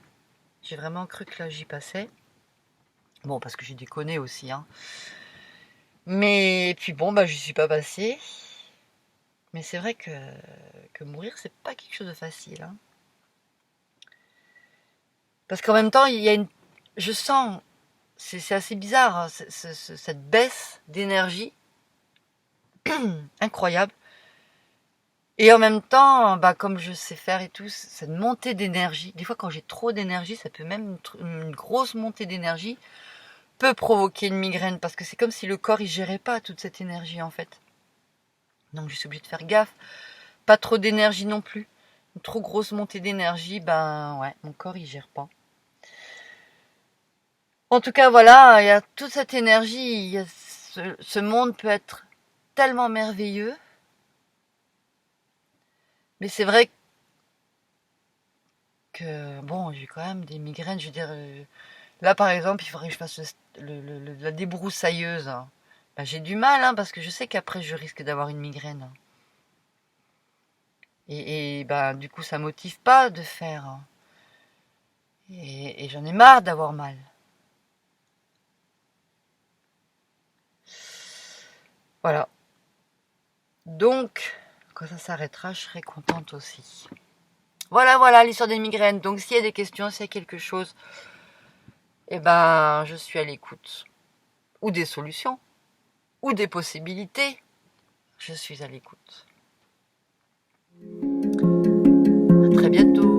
J'ai vraiment cru que là j'y passais. Bon, parce que j'ai déconné aussi, hein. Mais puis bon, j'y suis pas passée. Mais c'est vrai que mourir, c'est pas quelque chose de facile, hein. Parce qu'en même temps, il y a je sens, c'est assez bizarre, hein, cette baisse d'énergie incroyable. Et en même temps, comme je sais faire et tout, cette montée d'énergie. Des fois, quand j'ai trop d'énergie, ça peut même une grosse montée d'énergie peut provoquer une migraine, parce que c'est comme si le corps il gérait pas toute cette énergie en fait. Donc je suis obligée de faire gaffe. Pas trop d'énergie non plus. Une trop grosse montée d'énergie, ouais, mon corps il gère pas. En tout cas, voilà, il y a toute cette énergie. Il y a ce monde peut être tellement merveilleux. Mais c'est vrai que, bon, j'ai quand même des migraines. Je veux dire, là par exemple, il faudrait que je fasse la débroussailleuse, hein. J'ai du mal, hein, parce que je sais qu'après je risque d'avoir une migraine. Et du coup, ça motive pas de faire, hein. Et j'en ai marre d'avoir mal. Voilà. Donc, quand ça s'arrêtera, je serai contente aussi. Voilà l'histoire des migraines. Donc, s'il y a des questions, s'il y a quelque chose, je suis à l'écoute. Ou des solutions, ou des possibilités, je suis à l'écoute. très bientôt.